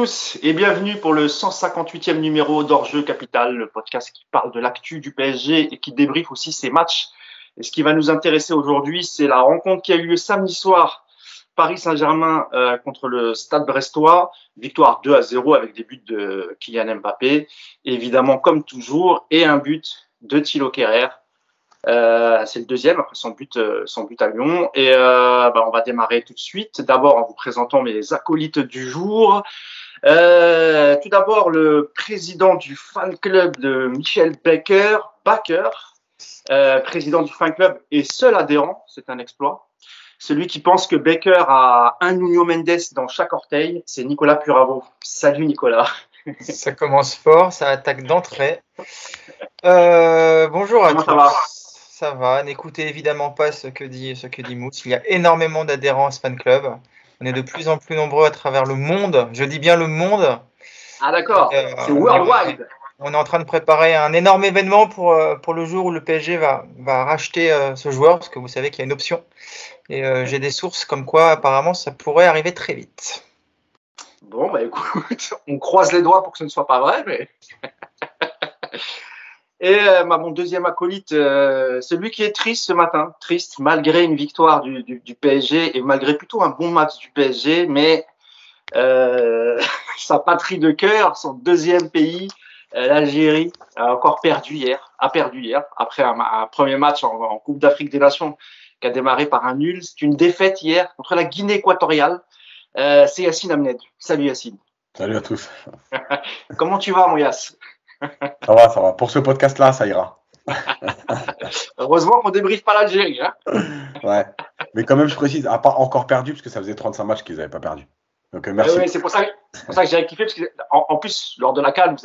tous et bienvenue pour le 158e numéro d'Hors-Jeu Capital, le podcast qui parle de l'actu du PSG et qui débriefe aussi ses matchs. Et ce qui va nous intéresser aujourd'hui, c'est la rencontre qui a eu lieu samedi soir, Paris Saint-Germain contre le Stade Brestois, victoire 2-0 avec des buts de Kylian Mbappé, évidemment comme toujours, et un but de Thilo Kehrer. C'est le deuxième après son but à Lyon et on va démarrer tout de suite. D'abord en vous présentant mes acolytes du jour. Tout d'abord le président du fan club de Michel Baker, président du fan club et seul adhérent, c'est un exploit. Celui qui pense que Baker a un Nuno Mendes dans chaque orteil, c'est Nicolas Puravo. Salut Nicolas. Ça commence fort, ça attaque d'entrée. Bonjour à tous. Comment ça va ? Ça va, n'écoutez évidemment pas ce que dit Mousse. Il y a énormément d'adhérents à ce fan club. On est de plus en plus nombreux à travers le monde. Je dis bien le monde. Ah d'accord, c'est worldwide. On est en train de préparer un énorme événement pour le jour où le PSG va racheter ce joueur, parce que vous savez qu'il y a une option. Et j'ai des sources comme quoi apparemment ça pourrait arriver très vite. Bon, bah écoute, on croise les doigts pour que ce ne soit pas vrai, mais... Et mon deuxième acolyte, celui qui est triste ce matin, triste malgré une victoire du PSG et malgré plutôt un bon match du PSG, mais sa patrie de cœur, son deuxième pays, l'Algérie, a perdu hier, après un premier match en Coupe d'Afrique des Nations qui a démarré par un nul. C'est une défaite hier contre la Guinée équatoriale. C'est Yacine Amned. Salut Yacine. Salut à tous. Comment tu vas, mon Yass ? Ça va. Pour ce podcast-là, ça ira. Heureusement qu'on débriefe pas l'Algérie. Hein. Ouais. Mais quand même, je précise, à part encore perdu, parce que ça faisait 35 matchs qu'ils n'avaient pas perdu. Donc merci. Oui, c'est pour ça que j'ai rectifié, parce que en plus, lors de la CAN,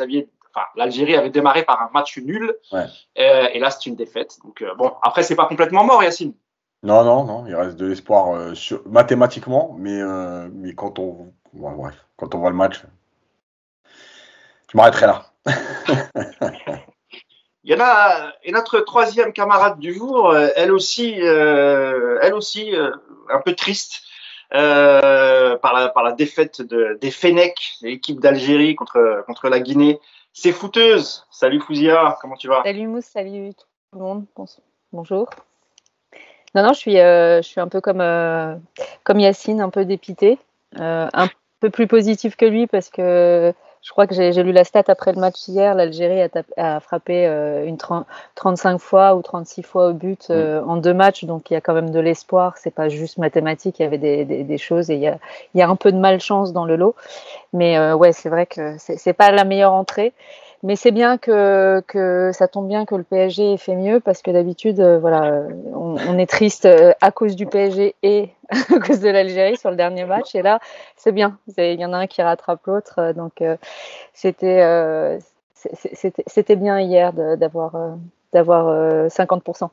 l'Algérie avait démarré par un match nul. Ouais. Et là, c'est une défaite. Donc après, c'est pas complètement mort, Yacine. Non, il reste de l'espoir mathématiquement, mais quand on voit le match, je m'arrêterai là. Il y en a et notre troisième camarade du jour, elle aussi un peu triste par la défaite des Fennecs, l'équipe d'Algérie contre la Guinée. C'est Fouteuse. Salut Fouzia, comment tu vas ? Salut Mousse, salut tout le monde. Bonjour. Non, je suis un peu comme Yacine, un peu dépitée, un peu plus positive que lui parce que je crois que j'ai lu la stat après le match hier. L'Algérie a frappé 35 fois ou 36 fois au but en 2 matchs, donc il y a quand même de l'espoir. C'est pas juste mathématique, il y avait des choses et il y a un peu de malchance dans le lot. Mais ouais, c'est vrai que c'est pas la meilleure entrée. Mais c'est bien que ça tombe bien que le PSG ait fait mieux parce que d'habitude, on est triste à cause du PSG et à cause de l'Algérie sur le dernier match. Et là, c'est bien. Il y en a un qui rattrape l'autre. Donc, c'était bien hier d'avoir 50%.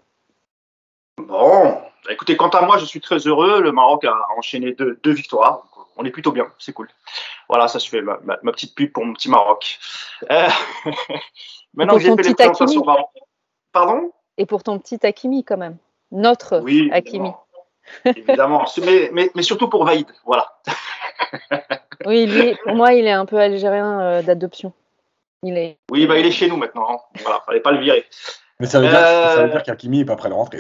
Bon, écoutez, quant à moi, je suis très heureux. Le Maroc a enchaîné deux victoires. On est plutôt bien, c'est cool. Voilà, ça se fait ma petite pub pour mon petit Maroc. Maintenant que j'ai fait les présentations... Pardon ? Et pour ton petit Hakimi quand même. Notre Hakimi. Évidemment. mais surtout pour Vaïd, voilà. Oui, lui, pour moi, il est un peu algérien d'adoption. Oui, il est chez nous maintenant. Hein. Voilà, fallait pas le virer. Mais ça veut dire qu'Hakimi n'est pas prêt de rentrer.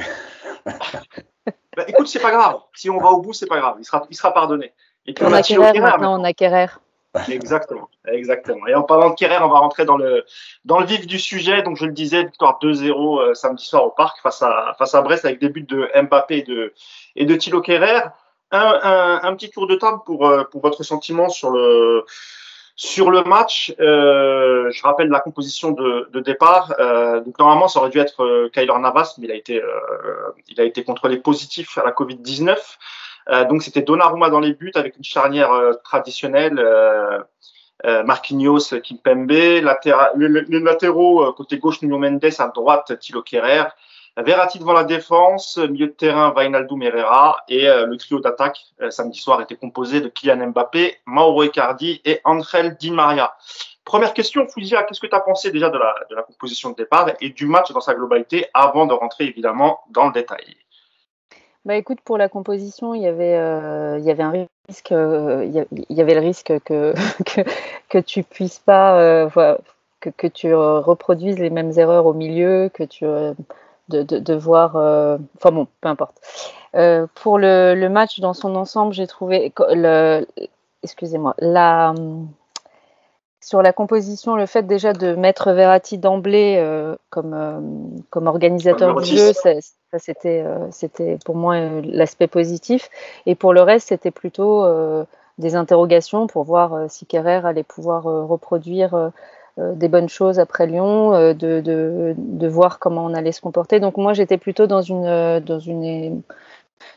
Écoute, c'est pas grave. Si on va au bout, c'est pas grave. Il sera pardonné. Et puis on a Kehrer maintenant, on a Kehrer. Exactement. Et en parlant de Kehrer, on va rentrer dans le vif du sujet. Donc, je le disais, victoire 2-0 samedi soir au Parc face à Brest avec des buts de Mbappé et de Thilo Kehrer. Un petit tour de table pour votre sentiment sur le match. Je rappelle la composition de départ. Donc normalement, ça aurait dû être Keylor Navas, mais il a été contrôlé positif à la Covid-19. Donc c'était Donnarumma dans les buts avec une charnière traditionnelle, Marquinhos, Kimpembe, les latéraux côté gauche Nuno Mendes, à droite Thilo Kehrer, Verratti devant la défense, milieu de terrain Wijnaldum Herrera et le trio d'attaque samedi soir était composé de Kylian Mbappé, Mauro Icardi et Ángel Di María. Première question, Fouzia, qu'est-ce que tu as pensé déjà de la composition de départ et du match dans sa globalité avant de rentrer évidemment dans le détail ? Bah écoute, pour la composition, il y avait un risque, il y avait le risque que tu puisses pas, que tu reproduises les mêmes erreurs au milieu, que tu de voir, enfin bon, peu importe. Pour le match dans son ensemble, j'ai trouvé excusez-moi, sur la composition, le fait déjà de mettre Verratti d'emblée comme organisateur du jeu, ça c'était pour moi l'aspect positif. Et pour le reste, c'était plutôt des interrogations pour voir si Kerrer allait pouvoir reproduire des bonnes choses après Lyon, de voir comment on allait se comporter. Donc moi, j'étais plutôt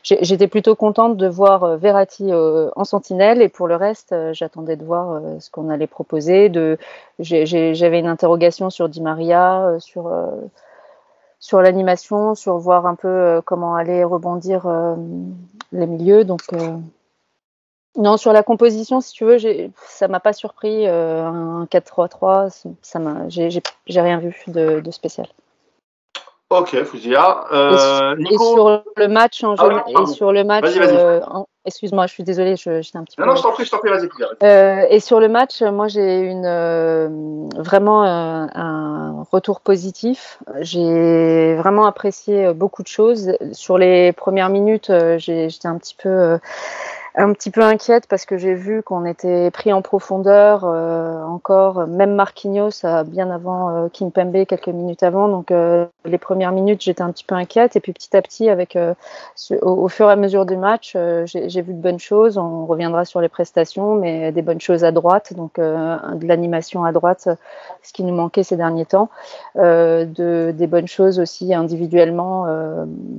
j'étais plutôt contente de voir Verratti en sentinelle, et pour le reste, j'attendais de voir ce qu'on allait proposer. J'avais une interrogation sur Di Maria, sur l'animation, sur voir un peu comment allaient rebondir les milieux. Donc non, sur la composition, si tu veux, ça m'a pas surpris. Un 4-3-3, j'ai rien vu de spécial. Ok, Fouzia. Et sur le match Vas-y. Excuse-moi, je suis désolée, j'étais un petit peu. Non, je t'en prie, vas-y. Et sur le match, moi j'ai vraiment un retour positif. J'ai vraiment apprécié beaucoup de choses. Sur les premières minutes, j'étais un petit peu inquiète parce que j'ai vu qu'on était pris en profondeur encore, même Marquinhos bien avant Kimpembe, quelques minutes avant. Donc les premières minutes, j'étais un petit peu inquiète, et puis petit à petit, au fur et à mesure du match, j'ai vu de bonnes choses. On reviendra sur les prestations, mais des bonnes choses à droite, donc de l'animation à droite, ce qui nous manquait ces derniers temps, des bonnes choses aussi individuellement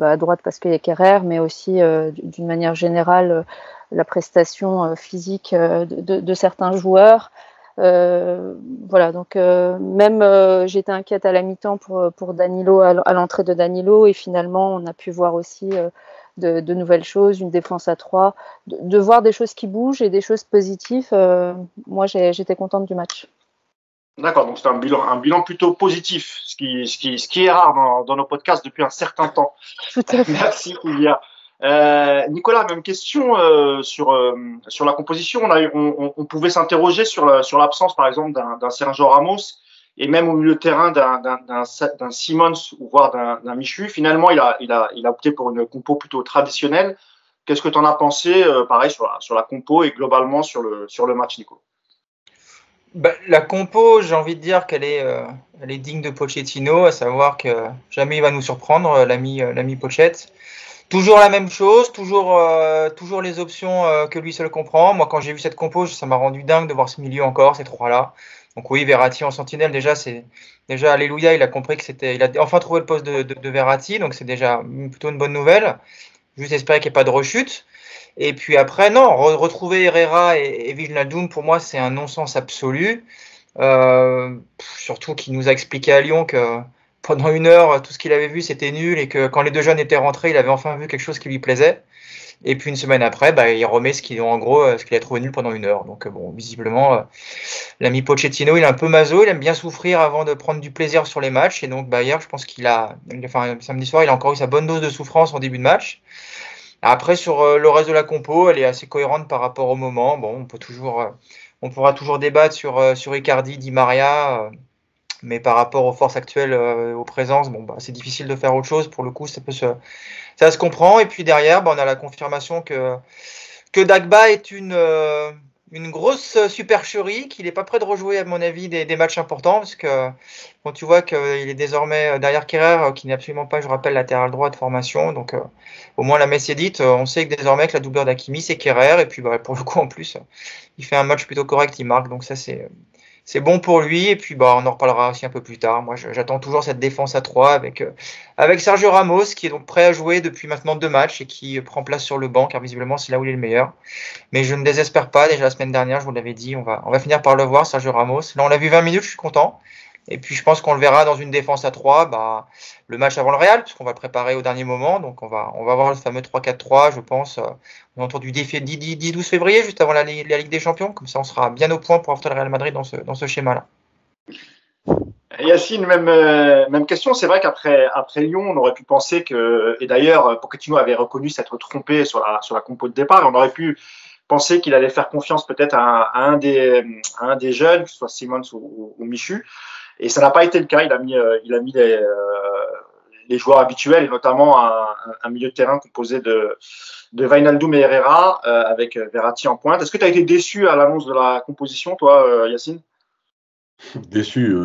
à droite parce qu'il y a Kerrer, mais aussi d'une manière générale la prestation physique de certains joueurs. Voilà, donc même j'étais inquiète à la mi-temps pour Danilo, à l'entrée de Danilo, et finalement on a pu voir aussi de nouvelles choses, une défense à 3, de voir des choses qui bougent et des choses positives. Moi j'étais contente du match. D'accord, donc c'est un bilan plutôt positif, ce qui est rare dans nos podcasts depuis un certain temps. Tout à fait. Merci, Julia. Nicolas, même question sur la composition. On pouvait s'interroger sur l'absence, par exemple, d'un Sergio Ramos, et même au milieu de terrain d'un Simons ou voire d'un Michu. Finalement, il a opté pour une compo plutôt traditionnelle. Qu'est-ce que tu en as pensé, pareil, sur la compo et globalement sur le match, Nico? La compo, j'ai envie de dire qu'elle est digne de Pochettino, à savoir que jamais il va nous surprendre, l'ami Pochette. Toujours la même chose, toujours les options que lui seul comprend. Moi, quand j'ai vu cette compo, ça m'a rendu dingue de voir ce milieu encore, ces trois-là. Donc oui, Verratti en sentinelle, déjà alléluia, il a compris il a enfin trouvé le poste de Verratti, donc c'est déjà plutôt une bonne nouvelle. Juste espérer qu'il n'y ait pas de rechute. Et puis après, non, retrouver Herrera et Wijnaldum, pour moi, c'est un non-sens absolu. Surtout qu'il nous a expliqué à Lyon que pendant 1 heure, tout ce qu'il avait vu, c'était nul, et que quand les deux jeunes étaient rentrés, il avait enfin vu quelque chose qui lui plaisait. Et puis 1 semaine après, il remet ce qu'il a trouvé nul pendant 1 heure. Donc bon, visiblement, l'ami Pochettino, il est un peu maso, il aime bien souffrir avant de prendre du plaisir sur les matchs. Et donc hier, je pense samedi soir, il a encore eu sa bonne dose de souffrance en début de match. Après, sur le reste de la compo, elle est assez cohérente par rapport au moment. Bon, on pourra toujours débattre sur Icardi, Di Maria, mais par rapport aux forces actuelles, aux présences, c'est difficile de faire autre chose. Pour le coup, ça se comprend. Et puis derrière, on a la confirmation que Dagba est une grosse supercherie, qu'il n'est pas prêt de rejouer, à mon avis, des matchs importants, parce que quand tu vois qu'il est désormais derrière Kerrer, qui n'est absolument pas, je rappelle, latéral droit de formation, donc au moins la messe est dite. On sait que désormais que la doubleur d'Hakimi, c'est Kerrer, et puis pour le coup, en plus, il fait un match plutôt correct, il marque, donc ça c'est bon pour lui. Et puis on en reparlera aussi un peu plus tard. Moi, j'attends toujours cette défense à 3 avec Sergio Ramos, qui est donc prêt à jouer depuis maintenant 2 matchs et qui prend place sur le banc, car visiblement c'est là où il est le meilleur. Mais je ne désespère pas. Déjà la semaine dernière, je vous l'avais dit, on va finir par le voir, Sergio Ramos. Là, on l'a vu 20 minutes, je suis content. Et puis je pense qu'on le verra dans une défense à 3, le match avant le Real, parce qu'on va le préparer au dernier moment. Donc on va voir le fameux 3-4-3, je pense, autour du 10-12 février, juste avant la Ligue des Champions. Comme ça, on sera bien au point pour affronter le Real Madrid dans ce schéma-là. Yacine, même question. C'est vrai qu'après Lyon, on aurait pu penser que, et d'ailleurs, Pochettino avait reconnu s'être trompé sur la compo de départ. On aurait pu penser qu'il allait faire confiance peut-être à un des jeunes, que ce soit Simons ou Michu. Et ça n'a pas été le cas. Il a mis les joueurs habituels, et notamment un milieu de terrain composé de Wijnaldum et Herrera, avec Verratti en pointe. Est-ce que tu as été déçu à l'annonce de la composition, toi, Yacine? Déçu,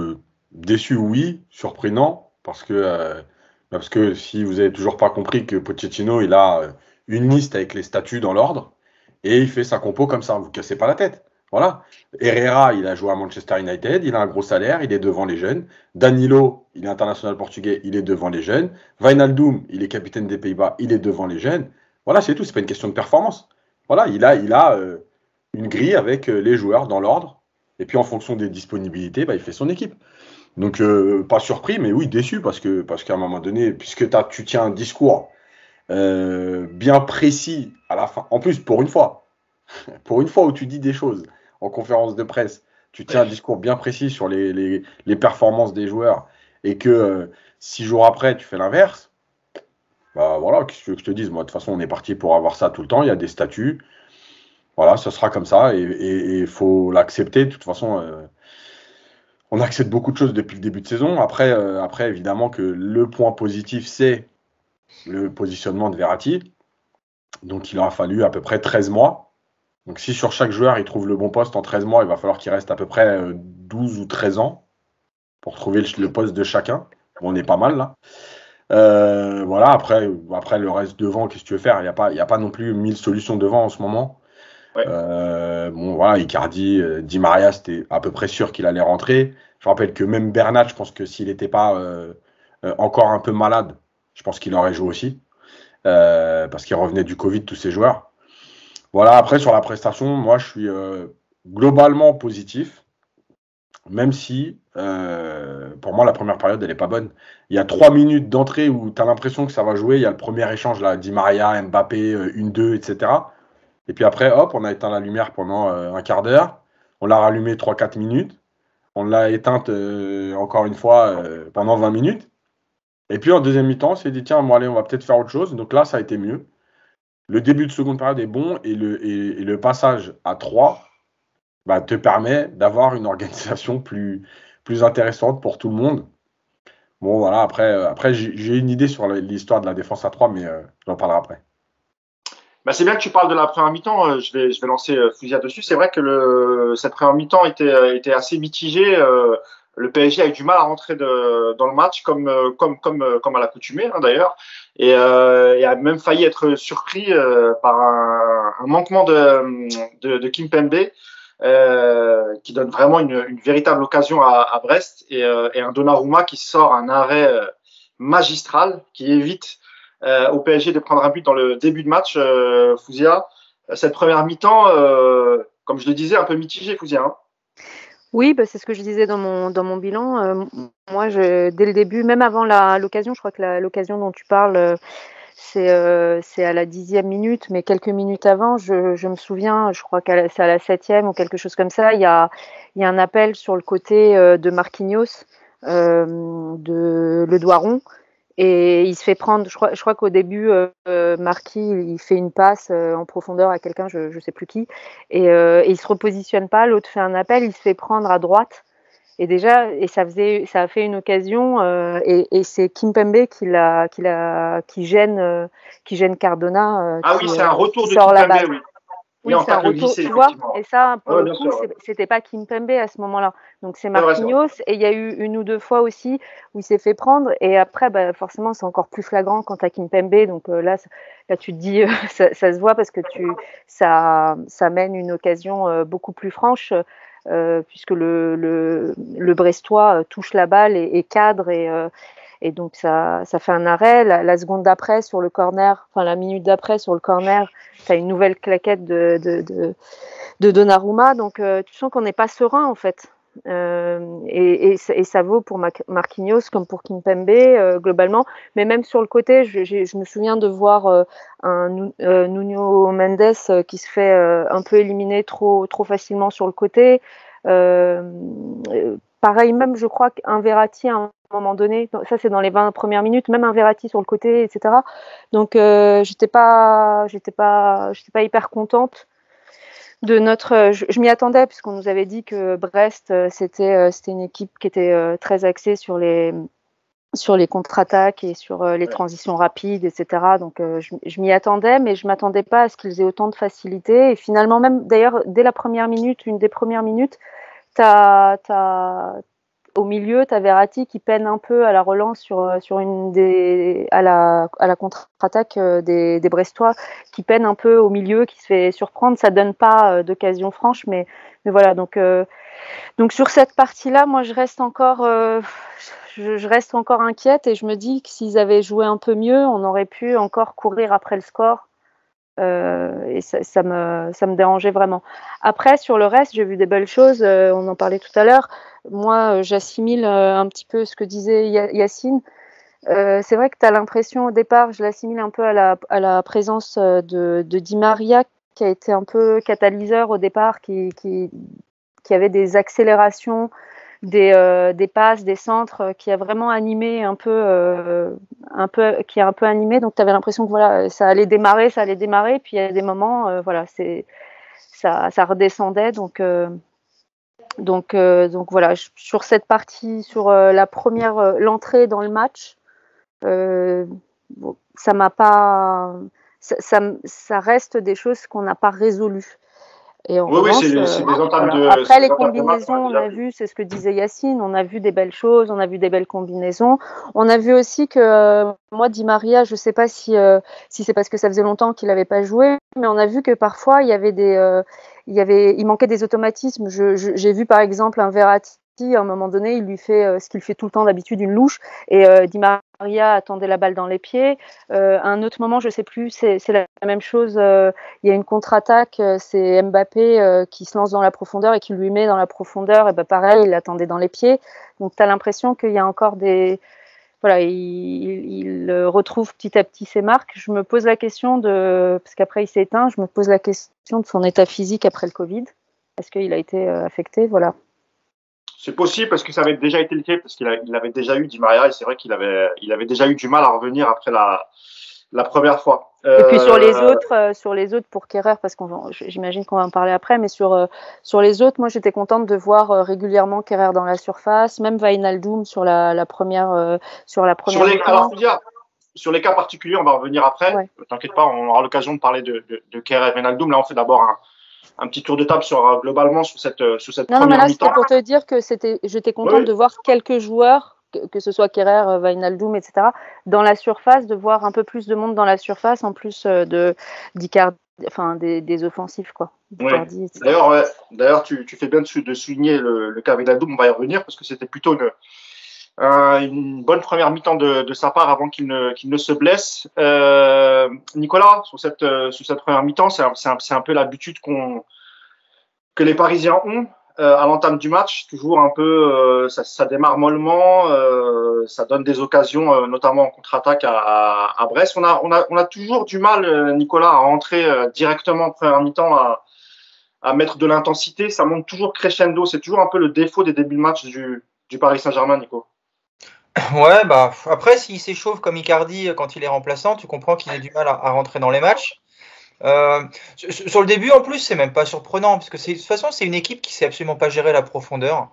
déçu, oui. Surpris, non. Parce que si vous avez toujours pas compris que Pochettino, il a une liste avec les statuts dans l'ordre et il fait sa compo comme ça. Vous cassez pas la tête. Voilà. Herrera, il a joué à Manchester United, il a un gros salaire, il est devant les jeunes. Danilo, il est international portugais, il est devant les jeunes. Wijnaldum, il est capitaine des Pays-Bas, il est devant les jeunes. Voilà, c'est tout. C'est pas une question de performance. Voilà, il a une grille avec les joueurs dans l'ordre. Et puis en fonction des disponibilités, bah, il fait son équipe. Donc pas surpris, mais oui déçu parce qu'à un moment donné, puisque tu tiens un discours bien précis à la fin. En plus, pour une fois où tu dis des choses en conférence de presse, tu tiens un discours bien précis sur les performances des joueurs et que 6 jours après tu fais l'inverse. Bah voilà, qu'est-ce que tu veux que je te dise? Moi, de toute façon, on est parti pour avoir ça tout le temps. Il y a des statuts. Voilà, ça sera comme ça et il faut l'accepter. De toute façon, on accepte beaucoup de choses depuis le début de saison. Après, évidemment que le point positif, c'est le positionnement de Verratti. Donc, il aura fallu à peu près 13 mois. Donc, si sur chaque joueur, il trouve le bon poste en 13 mois, il va falloir qu'il reste à peu près 12 ou 13 ans pour trouver le poste de chacun. Bon, on est pas mal là. Voilà, après le reste devant, qu'est-ce que tu veux faire? Il y a pas non plus 1000 solutions devant en ce moment. Ouais. Bon, voilà, Icardi, Di Maria, c'était à peu près sûr qu'il allait rentrer. Je rappelle que même Bernat, je pense que s'il n'était pas encore un peu malade, je pense qu'il aurait joué aussi. Parce qu'il revenait du Covid, tous ces joueurs. Voilà, après, sur la prestation, moi, je suis globalement positif. Même si, pour moi, la première période, elle n'est pas bonne. Il y a 3 minutes d'entrée où tu as l'impression que ça va jouer. Il y a le premier échange, là, Di Maria, Mbappé, 1-2, etc. Et puis après, hop, on a éteint la lumière pendant un quart d'heure. On l'a rallumée 3-4 minutes. On l'a éteinte encore une fois pendant 20 minutes. Et puis en deuxième mi-temps, on s'est dit, tiens, bon, allez, on va peut-être faire autre chose. Donc là, ça a été mieux. Le début de seconde période est bon et le passage à 3 bah, te permet d'avoir une organisation plus intéressante pour tout le monde. Bon, voilà, après j'ai une idée sur l'histoire de la défense à 3, mais j'en parlerai après. Bah, c'est bien que tu parles de la première mi-temps. Je vais lancer Fouzia dessus. C'est vrai que cette première mi-temps était assez mitigée. Le PSG a eu du mal à rentrer dans le match, comme à l'accoutumée, hein, d'ailleurs, et a même failli être surpris par un manquement de Kimpembe, qui donne vraiment une véritable occasion à Brest, et un Donnarumma qui sort un arrêt magistral qui évite au PSG de prendre un but dans le début de match. Fouzia, cette première mi-temps, comme je le disais, un peu mitigée, Fouzia. Hein. Oui, bah, c'est ce que je disais dans mon bilan. Moi, dès le début, même avant l'occasion, je crois que l'occasion dont tu parles, c'est à la 10e minute, mais quelques minutes avant, je me souviens, je crois que c'est à la 7e ou quelque chose comme ça, il y a un appel sur le côté de Marquinhos, de Le Doiron, et il se fait prendre, je crois qu'au début, Marquis, il fait une passe en profondeur à quelqu'un, je sais plus qui, et il se repositionne pas, l'autre fait un appel, il se fait prendre à droite, et déjà, ça a fait une occasion, et c'est Kimpembe qui gêne Cardona, Ah oui, c'est un retour qui de sort la Kimpembe, balle. oui. Oui, c'est un retour, tu vois, et ça, pour le coup, sûr, c'était pas Kimpembe à ce moment-là. Donc c'est vrai, Marquinhos, et il y a eu une ou deux fois aussi où il s'est fait prendre, et après, bah, forcément, c'est encore plus flagrant quand t'as Kimpembe. Donc là, tu te dis, ça se voit parce que ça mène une occasion beaucoup plus franche, puisque le Brestois touche la balle et cadre, et donc ça fait un arrêt. La seconde d'après sur le corner, enfin la minute d'après sur le corner, tu as une nouvelle claquette de Donnarumma. Donc tu sens qu'on n'est pas serein en fait. Et ça vaut pour Marquinhos comme pour Kimpembe globalement. Mais même sur le côté, je me souviens de voir un Nuno Mendes qui se fait un peu éliminer trop facilement sur le côté. pareil, même je crois qu'un Verratti à un moment donné, ça c'est dans les 20 premières minutes, même un Verratti sur le côté, etc. Donc j'étais pas hyper contente de notre. Je m'y attendais puisqu'on nous avait dit que Brest c'était une équipe qui était très axée sur les contre-attaques et sur les transitions rapides, etc. Donc je m'y attendais, mais je m'attendais pas à ce qu'ils aient autant de facilité. Et finalement, même d'ailleurs dès la première minute, une des premières minutes, au milieu, tu as Verratti qui peine un peu à la relance à la contre-attaque des Brestois, qui peine un peu au milieu, qui se fait surprendre. Ça donne pas d'occasion franche, mais voilà. Donc sur cette partie-là, moi, je reste encore inquiète et je me dis que s'ils avaient joué un peu mieux, on aurait pu encore courir après le score. Et ça me dérangeait vraiment. Après, sur le reste, j'ai vu des belles choses. On en parlait tout à l'heure. Moi, j'assimile un petit peu ce que disait Yacine. C'est vrai que tu as l'impression au départ, je l'assimile un peu à la présence de Di Maria, qui a été un peu catalyseur au départ, qui avait des accélérations, des passes, des centres, qui a vraiment animé qui a un peu animé. Donc tu avais l'impression que voilà, ça allait démarrer, puis il y a des moments, voilà, ça redescendait. Donc voilà, sur cette partie, sur la première, l'entrée dans le match, ça m'a pas, ça reste des choses qu'on n'a pas résolues. Et en revanche, c'est des entames de. Après les combinaisons, on a vu, c'est ce que disait Yacine, on a vu des belles choses, on a vu des belles combinaisons. On a vu aussi que moi, Di Maria, je ne sais pas si c'est parce que ça faisait longtemps qu'il n'avait pas joué, mais on a vu que parfois il y avait il manquait des automatismes. J'ai vu par exemple un Verratti. À un moment donné, il lui fait ce qu'il fait tout le temps d'habitude, une louche, et Di Maria attendait la balle dans les pieds. Un autre moment, je ne sais plus, c'est la même chose. Il y a une contre-attaque, c'est Mbappé qui se lance dans la profondeur et qui lui met dans la profondeur. Et ben pareil, il l'attendait dans les pieds. Donc tu as l'impression qu'il y a encore des. Voilà, il retrouve petit à petit ses marques. Je me pose la question parce qu'après il s'est éteint, je me pose la question de son état physique après le Covid. Est-ce qu'il a été affecté? Voilà. C'est possible parce que ça avait déjà été le cas, parce qu'il avait déjà eu Di Maria, et c'est vrai qu'il avait déjà eu du mal à revenir après la première fois. Et puis sur les autres pour Kehrer, parce que j'imagine qu'on va en parler après, mais sur les autres, moi j'étais contente de voir régulièrement Kehrer dans la surface, même Wijnaldum sur la première. Sur les cas particuliers, on va revenir après. Ouais. T'inquiète pas, on aura l'occasion de parler de Kehrer et Wijnaldum. Là, on fait d'abord un petit tour de table globalement sur cette première mi-temps. C'était pour te dire que j'étais contente de voir quelques joueurs, que ce soit Kehrer, Wijnaldum, etc., dans la surface, de voir un peu plus de monde dans la surface, en plus d'Icardi, enfin des offensifs, quoi. Oui. D'ailleurs, tu fais bien de souligner le cas Wijnaldum. On va y revenir parce que c'était plutôt une bonne première mi-temps de sa part avant qu'il ne se blesse. Nicolas, sur cette première mi-temps, c'est un peu l'habitude que les Parisiens ont à l'entame du match. Toujours un peu, ça démarre mollement, ça donne des occasions, notamment en contre-attaque à Brest. On a toujours du mal, Nicolas, à rentrer directement en première mi-temps à mettre de l'intensité. Ça monte toujours crescendo. C'est toujours un peu le défaut des débuts de match du Paris Saint-Germain, Nico. Ouais, bah après, s'il s'échauffe comme Icardi quand il est remplaçant, tu comprends qu'il ait du mal à rentrer dans les matchs. Sur le début, en plus, c'est même pas surprenant, parce que de toute façon, c'est une équipe qui sait absolument pas gérer la profondeur.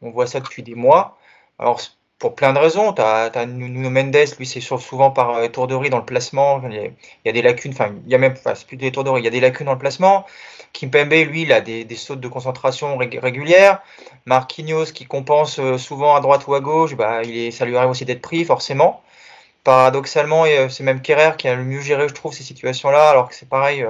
On voit ça depuis des mois. Alors, pour plein de raisons, t'as Nuno Mendes, lui, c'est souvent par étourderie dans le placement. Il y a des lacunes, c'est plus des étourderies, il y a des lacunes dans le placement. Kimpembe, lui, il a des sautes de concentration régulières. Marquinhos, qui compense souvent à droite ou à gauche, ça lui arrive aussi d'être pris, forcément. Paradoxalement, c'est même Kehrer qui a le mieux géré, je trouve, ces situations-là, alors que c'est pareil,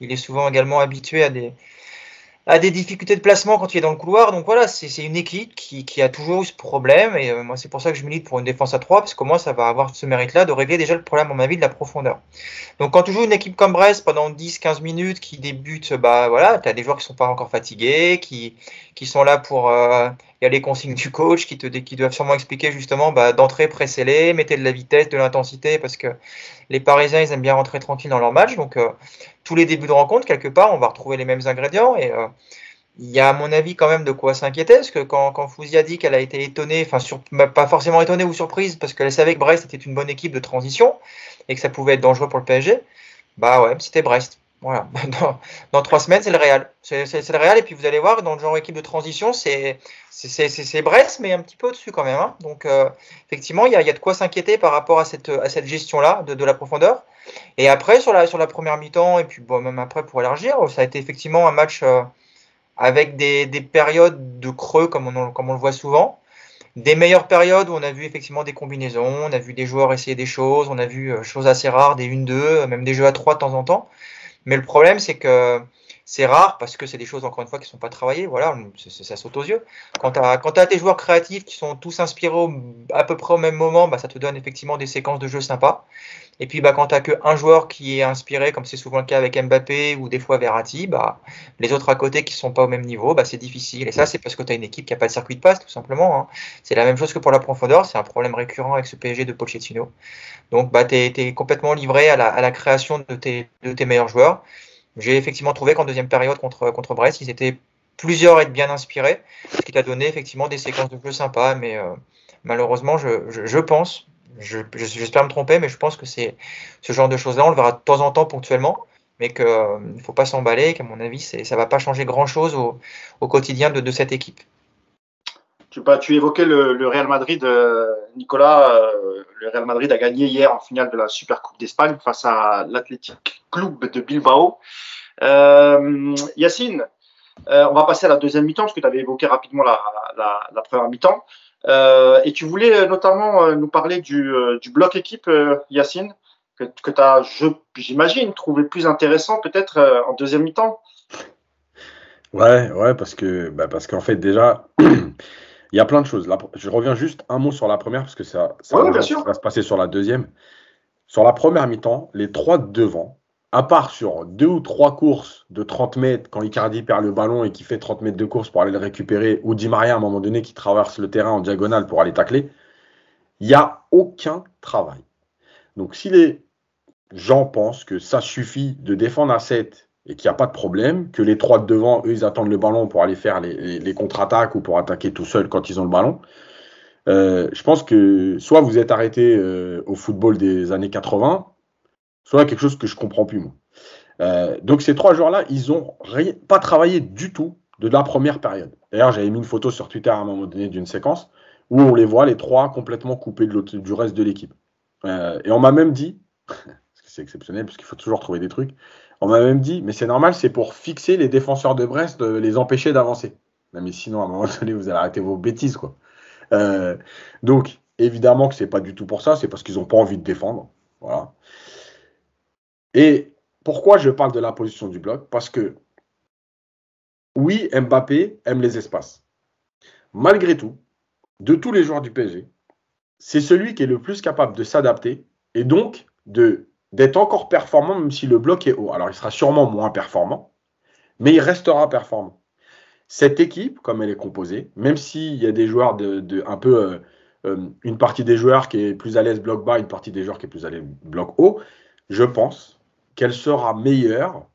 il est souvent également habitué à des difficultés de placement quand il est dans le couloir. Donc voilà, c'est une équipe qui a toujours eu ce problème, et moi c'est pour ça que je milite pour une défense à 3, parce que moi ça va avoir ce mérite-là de régler déjà le problème, à mon avis, de la profondeur. Donc quand tu joues une équipe comme Brest pendant 10-15 minutes, qui débute, voilà, tu as des joueurs qui sont pas encore fatigués, qui sont là pour... Il y a les consignes du coach qui doivent sûrement expliquer justement d'entrée, pressez-les, mettez de la vitesse, de l'intensité, parce que les Parisiens, ils aiment bien rentrer tranquille dans leur match. Donc tous les débuts de rencontre, quelque part, on va retrouver les mêmes ingrédients. il y a à mon avis quand même de quoi s'inquiéter, parce que quand Fouzi a dit qu'elle a été étonnée, enfin pas forcément étonnée ou surprise, parce qu'elle savait que Brest était une bonne équipe de transition et que ça pouvait être dangereux pour le PSG, bah ouais, c'était Brest. Voilà. Dans 3 semaines, c'est le Real. C'est le Real, et puis vous allez voir, dans le genre équipe de transition, c'est Brest, mais un petit peu au-dessus quand même. Hein. Donc effectivement, il y a de quoi s'inquiéter par rapport à cette gestion-là de la profondeur. Et après, sur la première mi-temps, et puis bon, même après pour élargir, ça a été effectivement un match avec des périodes de creux comme on le voit souvent. Des meilleures périodes où on a vu effectivement des combinaisons, on a vu des joueurs essayer des choses, on a vu choses assez rares, des 1-2, même des jeux à 3 de temps en temps. Mais le problème, c'est que c'est rare parce que c'est des choses, encore une fois, qui ne sont pas travaillées. Voilà, ça saute aux yeux. Quand tu as tes joueurs créatifs qui sont tous inspirés à peu près au même moment, bah, ça te donne effectivement des séquences de jeu sympas. Et puis, bah, quand tu n'as qu'un joueur qui est inspiré, comme c'est souvent le cas avec Mbappé ou des fois Verratti, bah, les autres à côté qui ne sont pas au même niveau, bah, c'est difficile. Et ça, c'est parce que tu as une équipe qui n'a pas de circuit de passe, tout simplement. Hein. C'est la même chose que pour la profondeur. C'est un problème récurrent avec ce PSG de Pochettino. Donc, bah, tu es complètement livré à la création de tes meilleurs joueurs. J'ai effectivement trouvé qu'en deuxième période contre Brest, ils étaient plusieurs à être bien inspirés, ce qui a donné effectivement des séquences de jeu sympas. Mais malheureusement, je pense, j'espère me tromper, mais je pense que c'est ce genre de choses-là, on le verra de temps en temps ponctuellement, mais qu'il ne faut pas s'emballer, qu'à mon avis, ça ne va pas changer grand-chose au quotidien de cette équipe. Tu évoquais le Real Madrid, Nicolas. Le Real Madrid a gagné hier en finale de la Supercoupe d'Espagne face à l'Athletic Club de Bilbao. Yacine, on va passer à la deuxième mi-temps parce que tu avais évoqué rapidement la première mi-temps. Et tu voulais notamment nous parler du bloc équipe, Yacine, que tu as, j'imagine, trouvé plus intéressant peut-être en deuxième mi-temps. Ouais, parce qu'en fait, déjà, il y a plein de choses. Je reviens juste un mot sur la première, parce que ça va se passer sur la deuxième. Sur la première mi-temps, les trois de devant, à part sur 2 ou 3 courses de 30 mètres, quand Icardi perd le ballon et qui fait 30 mètres de course pour aller le récupérer, ou Di Maria à un moment donné qui traverse le terrain en diagonale pour aller tacler, il n'y a aucun travail. Donc si les gens pensent que ça suffit de défendre à 7 et qu'il n'y a pas de problème, que les 3 de devant, eux, ils attendent le ballon pour aller faire les contre-attaques ou pour attaquer tout seul quand ils ont le ballon, je pense que soit vous êtes arrêté au football des années 80, soit quelque chose que je ne comprends plus, moi. Donc ces 3 joueurs-là, ils n'ont pas travaillé du tout de la première période. D'ailleurs, j'avais mis une photo sur Twitter à un moment donné d'une séquence où on les voit, les 3, complètement coupés du reste de l'équipe. Et on m'a même dit, parce que c'est exceptionnel, parce qu'il faut toujours trouver des trucs, on m'a même dit, mais c'est normal, c'est pour fixer les défenseurs de Brest, les empêcher d'avancer. Non, mais sinon, à un moment donné, vous allez arrêter vos bêtises, quoi. Donc, évidemment que c'est pas du tout pour ça, c'est parce qu'ils n'ont pas envie de défendre. Voilà. Et pourquoi je parle de la position du bloc? Parce que, oui, Mbappé aime les espaces. Malgré tout, de tous les joueurs du PSG, c'est celui qui est le plus capable de s'adapter et donc d'être encore performant même si le bloc est haut. Alors, il sera sûrement moins performant, mais il restera performant. Cette équipe, comme elle est composée, même s'il y a des joueurs un peu une partie des joueurs qui est plus à l'aise bloc bas, une partie des joueurs qui est plus à l'aise bloc haut, je pense qu'elle sera meilleure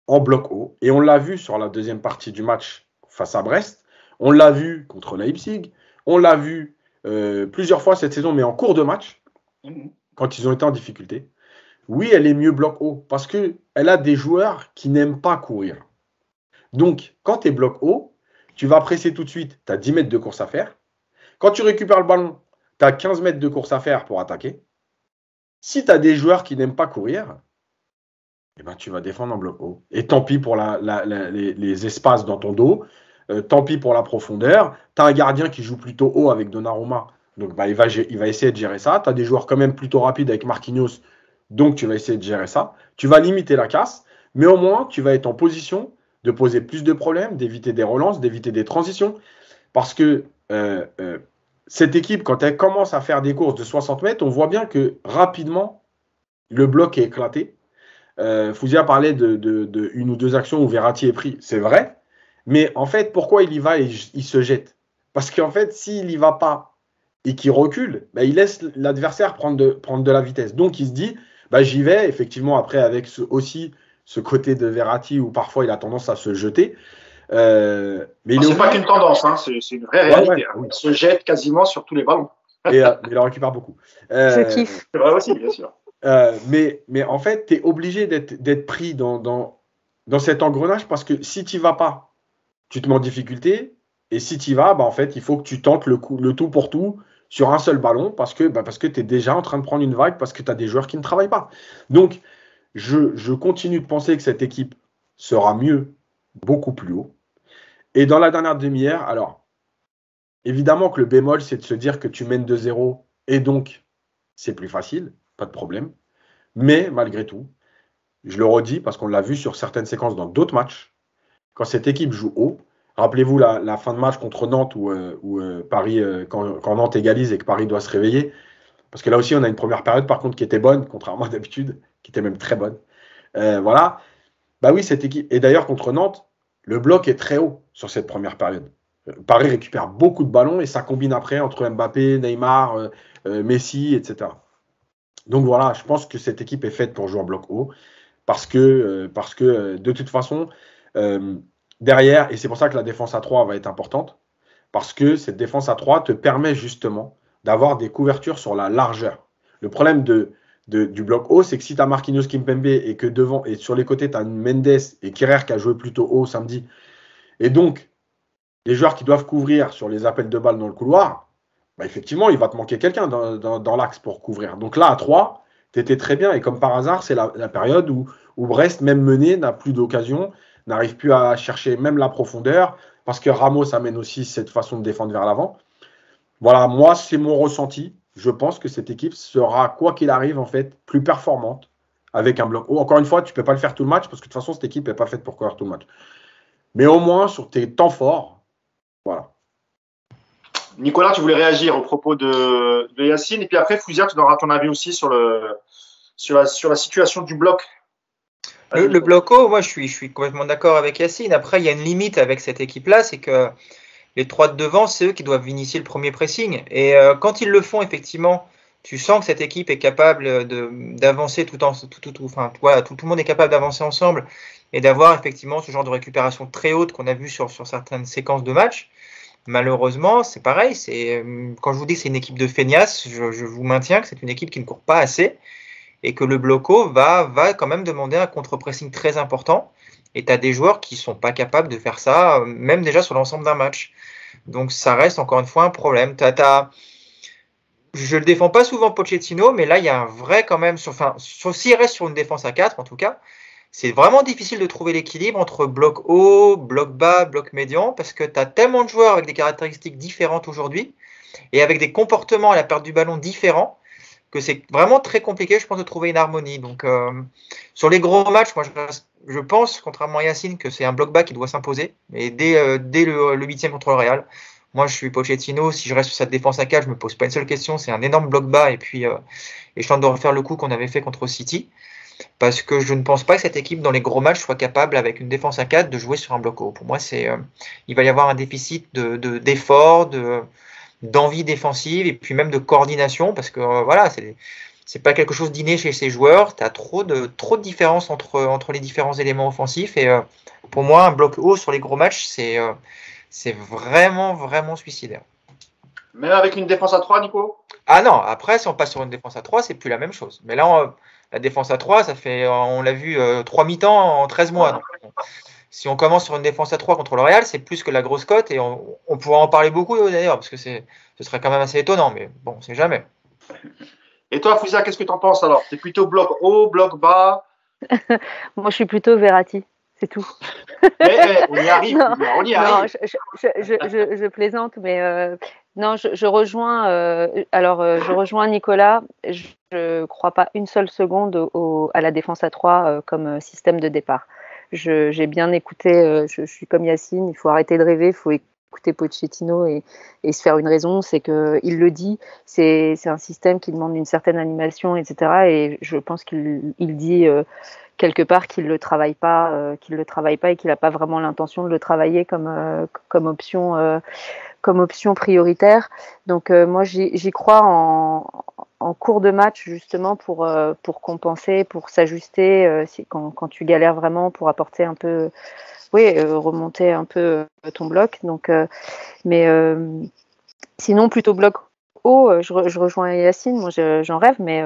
en bloc haut. Et on l'a vu sur la deuxième partie du match face à Brest, on l'a vu contre Leipzig, on l'a vu plusieurs fois cette saison, mais en cours de match, quand ils ont été en difficulté. Oui, elle est mieux bloc haut parce qu'elle a des joueurs qui n'aiment pas courir. Donc, quand tu es bloc haut, tu vas presser tout de suite, tu as 10 mètres de course à faire. Quand tu récupères le ballon, tu as 15 mètres de course à faire pour attaquer. Si tu as des joueurs qui n'aiment pas courir, eh ben, tu vas défendre en bloc haut. Et tant pis pour les espaces dans ton dos, tant pis pour la profondeur. Tu as un gardien qui joue plutôt haut avec Donnarumma, donc bah, il va essayer de gérer ça. Tu as des joueurs quand même plutôt rapides avec Marquinhos, donc tu vas essayer de gérer ça. Tu vas limiter la casse, mais au moins tu vas être en position de poser plus de problèmes, d'éviter des relances, d'éviter des transitions. Parce que cette équipe, quand elle commence à faire des courses de 60 mètres, on voit bien que rapidement, le bloc est éclaté. Fouzia parlait de une ou deux actions où Verratti est pris. C'est vrai. Mais en fait, pourquoi il y va et il se jette? Parce qu'en fait, s'il n'y va pas et qu'il recule, bah, il laisse l'adversaire prendre de la vitesse. Donc, il se dit, bah, j'y vais. Effectivement, après, avec aussi ce côté de Verratti où parfois il a tendance à se jeter. Mais il est C'est pas obligé. qu'une tendance, hein, c'est une vraie Ouais, réalité. ouais, Hein. oui. Il se jette quasiment sur tous les ballons. Mais il en récupère beaucoup. Je kiffe. C'est vrai aussi, bien sûr. Mais en fait, tu es obligé d'être pris dans cet engrenage parce que si tu vas pas, tu te mets en difficulté. Et si tu vas, bah, en fait, il faut que tu tentes le tout pour tout sur un seul ballon parce que tu es déjà en train de prendre une vague parce que tu as des joueurs qui ne travaillent pas. Donc, je continue de penser que cette équipe sera mieux, beaucoup plus haut. Et dans la dernière demi-heure, alors, évidemment que le bémol, c'est de se dire que tu mènes 2-0 et donc, c'est plus facile, pas de problème. Mais malgré tout, je le redis parce qu'on l'a vu sur certaines séquences dans d'autres matchs, quand cette équipe joue haut, rappelez-vous la fin de match contre Nantes où Paris, quand Nantes égalise et que Paris doit se réveiller, parce que là aussi on a une première période par contre qui était bonne, contrairement à d'habitude, qui était même très bonne. Voilà, bah oui, cette équipe, et d'ailleurs contre Nantes, le bloc est très haut sur cette première période. Paris récupère beaucoup de ballons et ça combine après entre Mbappé, Neymar, Messi, etc. Donc voilà, je pense que cette équipe est faite pour jouer en bloc haut parce que de toute façon, euh, derrière, et c'est pour ça que la défense à 3 va être importante, parce que cette défense à 3 te permet justement d'avoir des couvertures sur la largeur. Le problème du bloc haut, c'est que si tu as Marquinhos Kimpembe et que devant et sur les côtés, tu as Mendes et Kirer qui a joué plutôt haut samedi, et donc les joueurs qui doivent couvrir sur les appels de balles dans le couloir, bah effectivement, il va te manquer quelqu'un dans l'axe pour couvrir. Donc là, à 3, tu étais très bien. Et comme par hasard, c'est la période où Brest, même mené, n'a plus d'occasion, n'arrive plus à chercher même la profondeur, parce que Ramos amène aussi cette façon de défendre vers l'avant. Voilà, moi, c'est mon ressenti. Je pense que cette équipe sera, quoi qu'il arrive, en fait, plus performante avec un bloc haut. Encore une fois, tu ne peux pas le faire tout le match, parce que de toute façon, cette équipe n'est pas faite pour courir tout le match. Mais au moins, sur tes temps forts, voilà. Nicolas, tu voulais réagir au propos de Yacine. Et puis après, Fouzia, tu donneras ton avis aussi sur la situation du bloc. Le bloc haut, moi je suis complètement d'accord avec Yacine. Après, il y a une limite avec cette équipe-là, c'est que les trois de devant, c'est eux qui doivent initier le premier pressing. Et quand ils le font, effectivement, tu sens que cette équipe est capable d'avancer tout le monde est capable d'avancer ensemble et d'avoir effectivement ce genre de récupération très haute qu'on a vu sur certaines séquences de match. Malheureusement, c'est pareil. Quand je vous dis que c'est une équipe de feignasses, je vous maintiens que c'est une équipe qui ne court pas assez et que le bloco va quand même demander un contre-pressing très important. Et tu as des joueurs qui ne sont pas capables de faire ça, même déjà sur l'ensemble d'un match. Donc ça reste encore une fois un problème. Je ne le défends pas souvent Pochettino, mais là il y a un vrai quand même, s'il reste sur une défense à 4 en tout cas, c'est vraiment difficile de trouver l'équilibre entre bloc haut, bloc bas, bloc médian, parce que tu as tellement de joueurs avec des caractéristiques différentes aujourd'hui, et avec des comportements à la perte du ballon différents, que c'est vraiment très compliqué, je pense, de trouver une harmonie. Donc sur les gros matchs, moi je pense, contrairement à Yacine, que c'est un bloc bas qui doit s'imposer, et dès le 8e contre le Real. Moi, je suis Pochettino. Si je reste sur cette défense à 4, je me pose pas une seule question. C'est un énorme bloc bas et je tente de refaire le coup qu'on avait fait contre City. Parce que je ne pense pas que cette équipe, dans les gros matchs, soit capable, avec une défense à 4, de jouer sur un bloc haut. Pour moi, il va y avoir un déficit d'effort, d'envie défensive et puis même de coordination. Parce que voilà, c'est pas quelque chose d'inné chez ces joueurs. Tu as trop de différences entre les différents éléments offensifs. Et pour moi, un bloc haut sur les gros matchs, c'est vraiment, vraiment suicidaire. Même avec une défense à 3, Nico? Ah non, après, si on passe sur une défense à 3, c'est plus la même chose. Mais là, la défense à 3, ça fait, on l'a vu, 3 mi-temps en 13 mois. Donc, si on commence sur une défense à 3 contre le Real, c'est plus que la grosse cote et on pourra en parler beaucoup d'ailleurs, parce que ce serait quand même assez étonnant, mais bon, on sait jamais. Et toi, Fouzia, qu'est-ce que tu en penses alors? Tu es plutôt bloc haut, bloc bas? Moi, je suis plutôt Verratti. C'est tout. Mais on y arrive. Non, on y arrive. je plaisante, mais non, je rejoins. Je rejoins Nicolas. Je ne crois pas une seule seconde à la défense à 3 comme système de départ. J'ai bien écouté. Je suis comme Yacine. Il faut arrêter de rêver. Il faut écouter Pochettino et se faire une raison. C'est que il le dit. C'est un système qui demande une certaine animation, etc. Et je pense qu'il dit. Quelque part qu'il le travaille pas et qu'il n'a pas vraiment l'intention de le travailler comme option prioritaire. Donc moi j'y crois en cours de match justement pour compenser, pour s'ajuster quand tu galères vraiment, pour apporter un peu, remonter un peu ton bloc. Donc, mais sinon plutôt bloc haut, je rejoins Yacine, moi j'en rêve, mais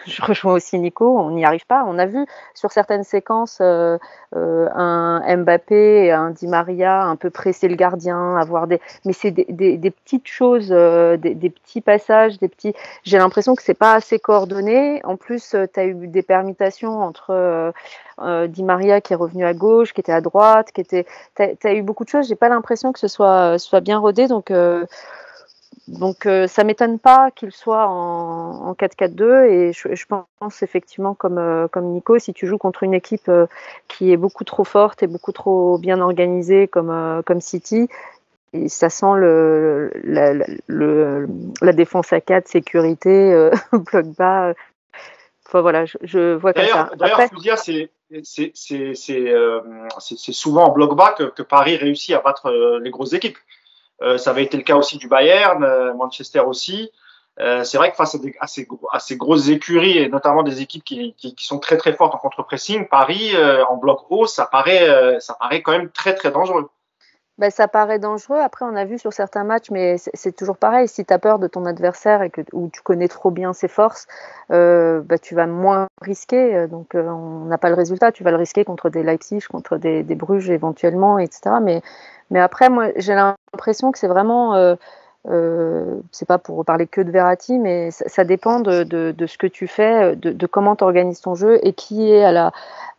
je rejoins aussi Nico, on n'y arrive pas. On a vu sur certaines séquences un Mbappé et un Di Maria un peu presser le gardien, mais c'est des petites choses, des petits passages, j'ai l'impression que c'est pas assez coordonné. En plus, tu as eu des permutations entre Di Maria qui est revenu à gauche, qui était à droite, t'as eu beaucoup de choses, j'ai pas l'impression que ce soit bien rodé, donc ça m'étonne pas qu'il soit en 4-4-2 et je pense effectivement comme Nico, si tu joues contre une équipe qui est beaucoup trop forte et beaucoup trop bien organisée comme City, et ça sent la défense à 4, sécurité, bloc bas. Enfin voilà, je vois comme ça. D'ailleurs, Foudia, c'est souvent en bloc bas que Paris réussit à battre les grosses équipes. Ça avait été le cas aussi du Bayern, Manchester aussi. C'est vrai que face à ces grosses écuries, et notamment des équipes qui sont très très fortes en contre-pressing, Paris, en bloc haut, ça paraît quand même très très dangereux. Ben, ça paraît dangereux. Après, on a vu sur certains matchs, mais c'est toujours pareil. Si tu as peur de ton adversaire ou tu connais trop bien ses forces, tu vas moins risquer. Donc, on n'a pas le résultat. Tu vas le risquer contre des Leipzig, contre des Bruges éventuellement, etc. Mais après, moi, j'ai l'impression que c'est vraiment... c'est pas pour parler que de Verratti, mais ça dépend de ce que tu fais, de comment tu organises ton jeu et qui est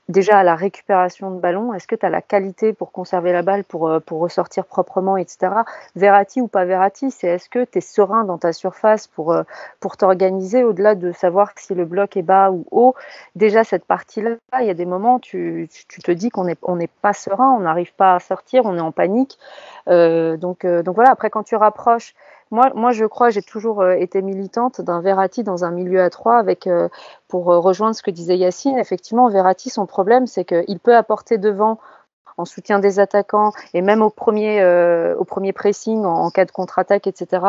déjà à la récupération de ballon. Est-ce que tu as la qualité pour conserver la balle, pour ressortir proprement, etc. Verratti ou pas Verratti, c'est est-ce que tu es serein dans ta surface pour t'organiser au-delà de savoir si le bloc est bas ou haut. Déjà, cette partie-là, il y a des moments, tu te dis qu'on n'est pas serein, on n'arrive pas à sortir, on est en panique. Donc voilà, après quand tu rapproches, moi je crois, j'ai toujours été militante d'un Verratti dans un milieu à 3 avec, pour rejoindre ce que disait Yacine, effectivement Verratti, son problème c'est qu'il peut apporter devant en soutien des attaquants et même au premier pressing en cas de contre-attaque, etc.,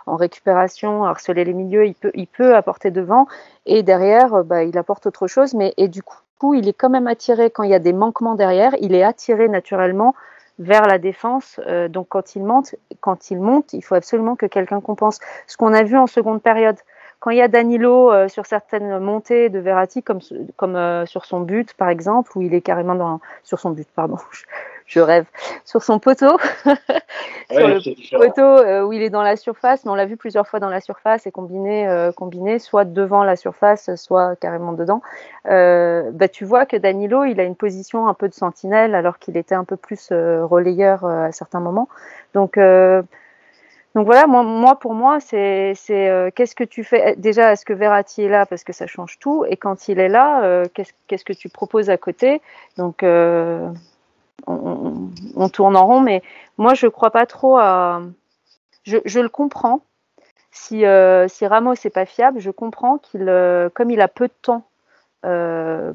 en récupération, harceler les milieux, il peut apporter devant et derrière il apporte autre chose, et du coup il est quand même attiré quand il y a des manquements derrière, il est attiré naturellement vers la défense. Donc quand il monte, il faut absolument que quelqu'un compense. Ce qu'on a vu en seconde période, quand il y a Danilo sur certaines montées de Verratti, comme sur son but par exemple, où il est carrément sur son but, pardon, je rêve, sur son poteau, sur le poteau où il est dans la surface, mais on l'a vu plusieurs fois dans la surface et combiné soit devant la surface, soit carrément dedans. Tu vois que Danilo, il a une position un peu de sentinelle alors qu'il était un peu plus relayeur à certains moments. Donc voilà, pour moi, c'est qu'est-ce que tu fais? Déjà, est-ce que Verratti est là parce que ça change tout? Et quand il est là, qu'est-ce que tu proposes à côté? Donc on tourne en rond, mais moi je crois pas trop à. Je le comprends. Si Ramos n'est pas fiable, je comprends comme il a peu de temps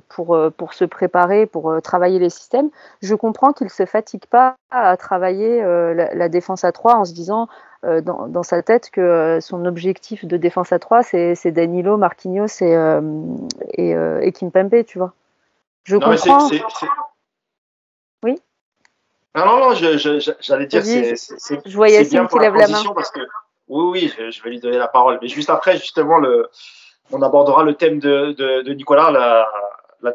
pour se préparer, pour travailler les systèmes, je comprends qu'il ne se fatigue pas à travailler la défense à 3 en se disant dans sa tête que son objectif de défense à 3 c'est Danilo, Marquinhos et Kimpembe, tu vois. Je comprends. Oui. Non, j'allais dire je vois Yacine qui lève la main. Parce que oui, je vais lui donner la parole. Mais juste après, justement, on abordera le thème de Nicolas,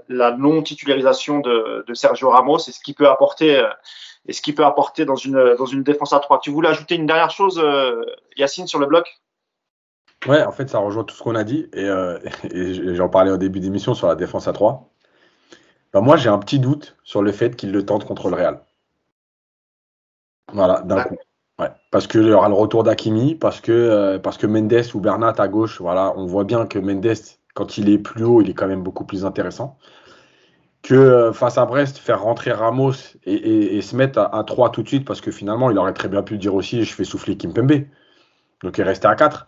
la non-titularisation de Sergio Ramos et ce qu'il peut apporter dans une défense à 3. Tu voulais ajouter une dernière chose, Yacine, sur le bloc? Ouais, en fait, ça rejoint tout ce qu'on a dit et j'en parlais au début d'émission sur la défense à 3. Moi, j'ai un petit doute sur le fait qu'il le tente contre le Real. Voilà, d'un coup. Ouais. Parce qu'il y aura le retour d'Hakimi, parce que Mendes ou Bernat à gauche, voilà, on voit bien que Mendes, quand il est plus haut, il est quand même beaucoup plus intéressant. Que face à Brest, faire rentrer Ramos et se mettre à 3 tout de suite, parce que finalement, il aurait très bien pu dire aussi, je fais souffler Kimpembe. Donc, il est resté à 4.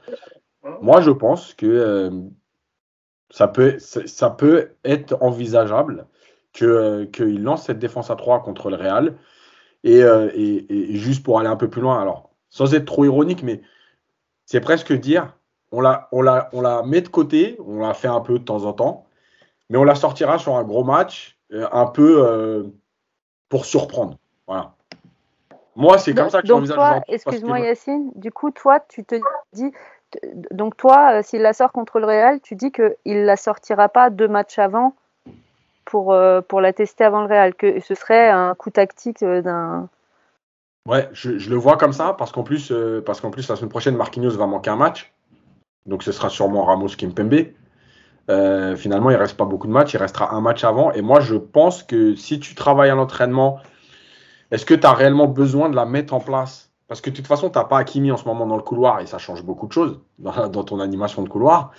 Moi, je pense que ça peut être envisageable qu'il lance cette défense à 3 contre le Real. Et juste pour aller un peu plus loin, alors sans être trop ironique, mais c'est presque dire on la met de côté, on la fait un peu de temps en temps, mais on la sortira sur un gros match, un peu pour surprendre. Voilà. Moi, c'est comme ça que j'envisage. Donc toi, excuse-moi Yacine, du coup, toi, tu te dis, donc toi, s'il la sort contre le Real, tu dis qu'il ne la sortira pas 2 matchs avant pour la tester avant le Real, que ce serait un coup tactique d'un... Ouais, je le vois comme ça, parce qu'en plus, la semaine prochaine, Marquinhos va manquer un match. Donc, ce sera sûrement Ramos Kimpembe. Finalement, il ne reste pas beaucoup de matchs. Il restera un match avant. Et moi, je pense que si tu travailles à l'entraînement, est-ce que tu as réellement besoin de la mettre en place? Parce que de toute façon, tu n'as pas Hakimi en ce moment dans le couloir et ça change beaucoup de choses dans ton animation de couloir.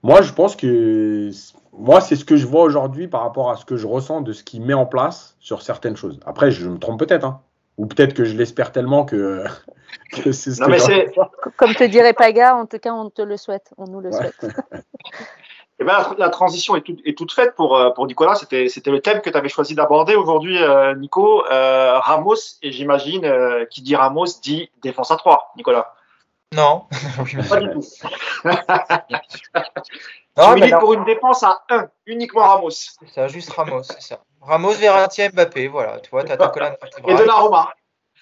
Moi, je pense que c'est ce que je vois aujourd'hui par rapport à ce que je ressens de ce qu'il met en place sur certaines choses. Après, je me trompe peut-être, hein. Ou peut-être que je l'espère tellement que c'est ce non, que mais Comme te dirait Paga, en tout cas, on te le souhaite. On nous le souhaite. Eh ben, la transition est toute faite pour Nicolas. C'était le thème que tu avais choisi d'aborder aujourd'hui, Nico. Ramos, et j'imagine, qui dit Ramos dit défense à 3, Nicolas. Non. Pas du tout. Non, tu milites pour une défense à 1, uniquement Ramos. C'est ça, juste Ramos, c'est ça. Ramos, Verratti, Mbappé, voilà. Tu vois, tu as ta colonne vertébrale. Et de la Roma.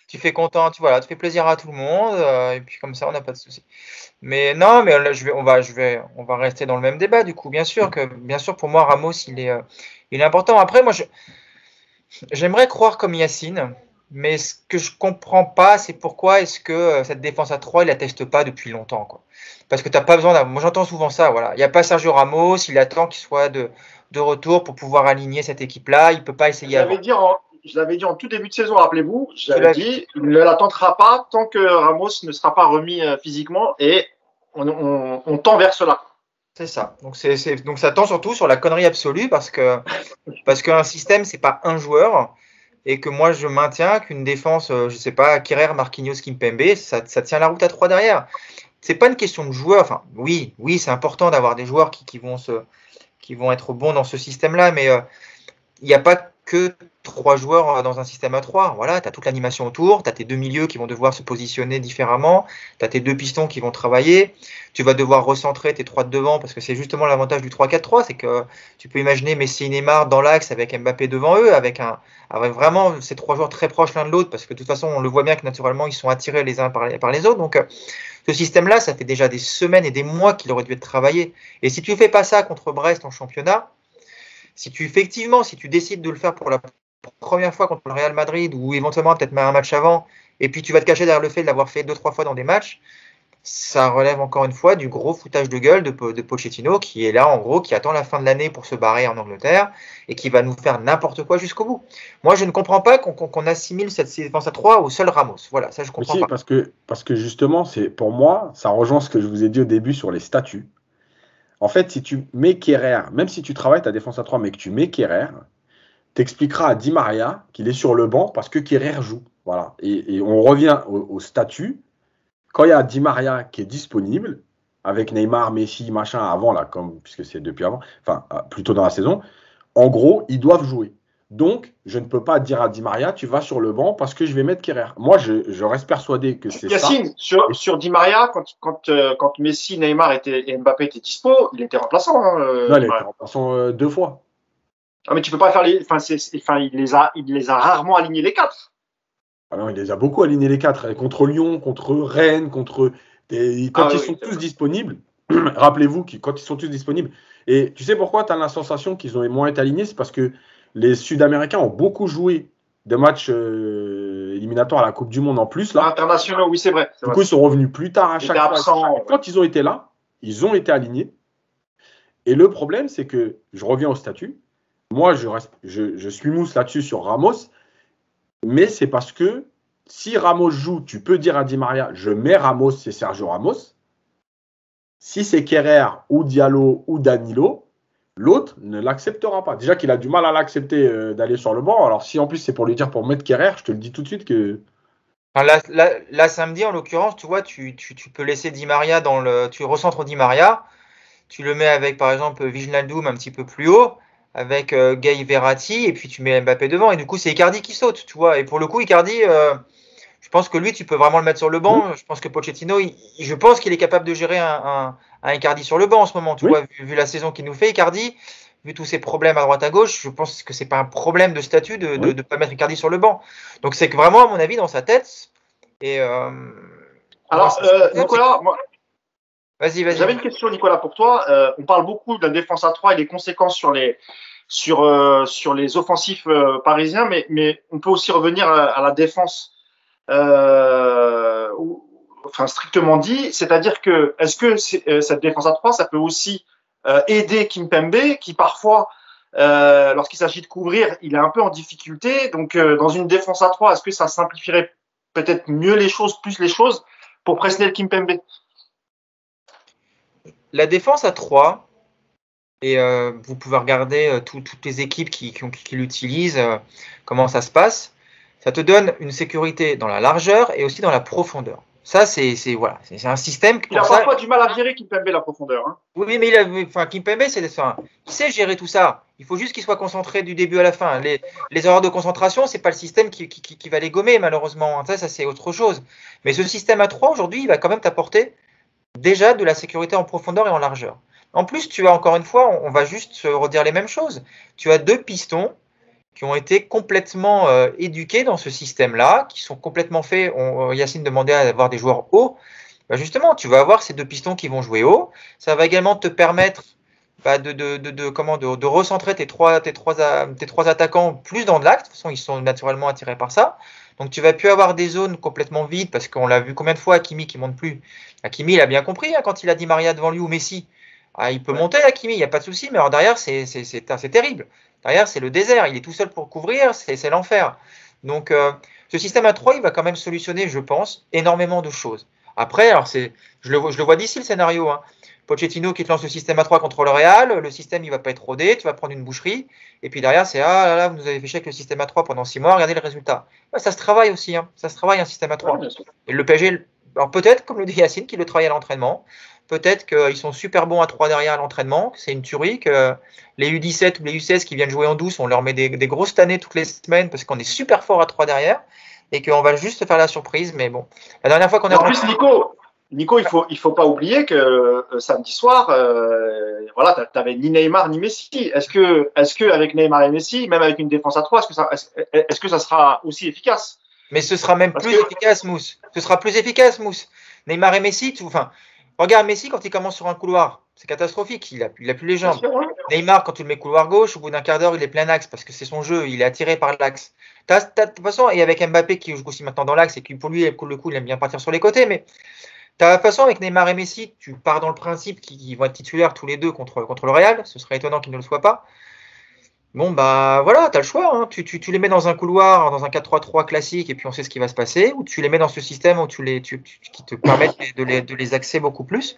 Tu fais content, tu fais plaisir à tout le monde, et puis comme ça, on n'a pas de souci. Mais non, mais là, on va rester dans le même débat, du coup. Bien sûr, pour moi, Ramos, il est important. Après, moi, j'aimerais croire comme Yacine, mais ce que je comprends pas, c'est pourquoi est-ce que cette défense à 3, il la teste pas depuis longtemps, quoi. Parce que t'as pas besoin moi, j'entends souvent ça, voilà. Il n'y a pas Sergio Ramos, il attend qu'il soit de retour pour pouvoir aligner cette équipe-là. Il peut pas essayer avant. Je l'avais dit en tout début de saison, rappelez-vous. J'avais dit, il ne l'attendra pas tant que Ramos ne sera pas remis physiquement, et on tend vers cela. C'est ça. Donc ça tend surtout sur la connerie absolue parce qu'un système, c'est pas un joueur, et que moi je maintiens qu'une défense, je sais pas, Kerrer, Marquinhos, Kimpembe, ça tient la route à 3 derrière. C'est pas une question de joueurs. Enfin, oui, c'est important d'avoir des joueurs qui vont être bons dans ce système-là, mais il n'y a pas que 3 joueurs dans un système à 3. Voilà, tu as toute l'animation autour, tu as tes 2 milieux qui vont devoir se positionner différemment, tu as tes 2 pistons qui vont travailler, tu vas devoir recentrer tes 3 de devant, parce que c'est justement l'avantage du 3-4-3, c'est que tu peux imaginer Messi et Neymar dans l'axe avec Mbappé devant eux, avec vraiment ces 3 joueurs très proches l'un de l'autre, parce que de toute façon, on le voit bien que naturellement, ils sont attirés les uns par les autres. Donc, ce système-là, ça fait déjà des semaines et des mois qu'il aurait dû être travaillé. Et si tu ne fais pas ça contre Brest en championnat, si tu décides de le faire pour la première fois contre le Real Madrid, ou éventuellement peut-être un match avant, et puis tu vas te cacher derrière le fait de l'avoir fait 2-3 fois dans des matchs, ça relève encore une fois du gros foutage de gueule de Pochettino, qui est là en gros, qui attend la fin de l'année pour se barrer en Angleterre, et qui va nous faire n'importe quoi jusqu'au bout. Moi, je ne comprends pas qu'on assimile cette défense à 3 au seul Ramos. Voilà, ça je comprends pas. Parce que justement, pour moi, ça rejoint ce que je vous ai dit au début sur les statuts. En fait, si tu mets Kerrer, même si tu travailles ta défense à 3, mais que tu mets Kerrer, t'expliqueras à Di Maria qu'il est sur le banc parce que Kerrer joue. Voilà. Et on revient au statut. Quand il y a Di Maria qui est disponible, avec Neymar, Messi, machin, avant, là, puisque c'est depuis avant, enfin, plutôt dans la saison, en gros, ils doivent jouer. Donc, je ne peux pas dire à Di Maria, tu vas sur le banc parce que je vais mettre Kerrer. Moi, je reste persuadé que c'est Yacine, ça. sur Di Maria, quand Messi, Neymar et Mbappé étaient dispo, il était remplaçant. Non, il était remplaçant 2 fois. Ah, mais tu peux pas faire il les a rarement alignés les 4. Ah non, il les a beaucoup alignés les 4. Contre Lyon, contre Rennes, quand ils sont tous disponibles. Rappelez-vous quand ils sont tous disponibles. Et tu sais pourquoi tu as la sensation qu'ils ont moins été alignés? C'est parce que les Sud-Américains ont beaucoup joué des matchs éliminatoires à la Coupe du Monde en plus. Là. Internationaux, oui, c'est vrai. Du coup, ils sont revenus plus tard à chaque fois. Quand ils ont été là, ils ont été alignés. Et le problème, c'est que, je reviens au statut, moi, je suis mousse là-dessus sur Ramos, mais c'est parce que si Ramos joue, tu peux dire à Di Maria, je mets Ramos, c'est Sergio Ramos. Si c'est Kerrer ou Diallo ou Danilo, l'autre ne l'acceptera pas. Déjà qu'il a du mal à l'accepter d'aller sur le banc. Alors si en plus c'est pour lui dire pour mettre Kerrer, je te le dis tout de suite que... Enfin, là, samedi, en l'occurrence, tu vois, tu peux laisser Di Maria tu recentres Di Maria, tu le mets avec, par exemple, Wijnaldum un petit peu plus haut, avec Gay Verratti, et puis tu mets Mbappé devant, et du coup, c'est Icardi qui saute, tu vois. Et pour le coup, Icardi, Je pense que lui, tu peux vraiment le mettre sur le banc. Je pense que Pochettino, je pense qu'il est capable de gérer un Icardi sur le banc en ce moment. Tu vois, vu la saison qu'il nous fait, Icardi, vu tous ses problèmes à droite à gauche, je pense que c'est pas un problème de statut de pas mettre Icardi sur le banc. Donc c'est que vraiment, à mon avis, dans sa tête. Et alors, Nicolas, vas-y. J'avais une question, Nicolas, pour toi. On parle beaucoup de la défense à 3 et les conséquences sur les offensifs parisiens, mais on peut aussi revenir à la défense, strictement dit, c'est-à-dire que est-ce que cette défense à 3, ça peut aussi aider Kimpembe, qui parfois, lorsqu'il s'agit de couvrir, il est un peu en difficulté. Donc, dans une défense à 3, est-ce que ça simplifierait peut-être mieux les choses, plus les choses, pour Presnel Kimpembe? La défense à 3, et vous pouvez regarder toutes les équipes qui l'utilisent, comment ça se passe. Ça te donne une sécurité dans la largeur et aussi dans la profondeur. Ça, c'est un système. Il a parfois du mal à gérer Kimpembe la profondeur. Hein. Oui, mais Kimpembe, il sait gérer tout ça. Il faut juste qu'il soit concentré du début à la fin. Les erreurs de concentration, c'est pas le système qui va les gommer, malheureusement. Ça c'est autre chose. Mais ce système à 3, aujourd'hui, il va quand même t'apporter déjà de la sécurité en profondeur et en largeur. En plus, tu as encore une fois, on va juste se redire les mêmes choses. Tu as 2 pistons qui ont été complètement éduqués dans ce système-là, qui sont complètement faits. Yacine demandait à avoir des joueurs hauts. Bah justement, tu vas avoir ces 2 pistons qui vont jouer haut. Ça va également te permettre de recentrer tes trois attaquants plus dans de l'axe. De toute façon, ils sont naturellement attirés par ça. Donc, tu vas plus avoir des zones complètement vides parce qu'on l'a vu combien de fois, Hakimi qui monte plus. Hakimi, il a bien compris quand il a dit Maria devant lui ou Messi. Il peut monter, Hakimi, il n'y a pas de souci, mais alors derrière, c'est terrible. Derrière, c'est le désert. Il est tout seul pour couvrir, c'est l'enfer. Donc, ce système à 3, il va quand même solutionner, je pense, énormément de choses. Après, alors je le vois d'ici le scénario. Pochettino qui te lance le système à 3 contre le Real, le système il va pas être rodé, tu vas prendre une boucherie, et puis derrière c'est ah là, vous nous avez fait chier avec le système à 3 pendant 6 mois, regardez le résultat. Ça se travaille aussi, ça se travaille un système à 3. Et le PSG, alors peut-être, comme le dit Yacine, qu'il le travaille à l'entraînement, peut-être qu'ils sont super bons à 3 derrière à l'entraînement, c'est une tuerie, que les U17 ou les U16 qui viennent jouer en douce, on leur met des grosses tannées toutes les semaines parce qu'on est super fort à 3 derrière, et qu'on va juste faire la surprise, mais bon. La dernière fois qu'on a... En plus, Nico, il faut pas oublier que samedi soir, tu avais ni Neymar ni Messi. Est-ce que avec Neymar et Messi, même avec une défense à 3, est-ce que ça sera aussi efficace? Mais ce sera même efficace, Mousse. Ce sera plus efficace, Mousse. Neymar et Messi, regarde Messi quand il commence sur un couloir, c'est catastrophique. Il a plus les jambes. Neymar, quand tu le mets couloir gauche, au bout d'un quart d'heure, il est plein axe parce que c'est son jeu. Il est attiré par l'axe. De toute façon, et avec Mbappé qui joue aussi maintenant dans l'axe et qui pour lui, le coup, il aime bien partir sur les côtés, mais de toute façon, avec Neymar et Messi, tu pars dans le principe qu'ils vont être titulaires tous les deux contre le Real. Ce serait étonnant qu'ils ne le soient pas. Bon, bah voilà, tu as le choix. Tu les mets dans un couloir, dans un 4-3-3 classique, et puis on sait ce qui va se passer. Ou tu les mets dans ce système où qui te permettent de les axer beaucoup plus.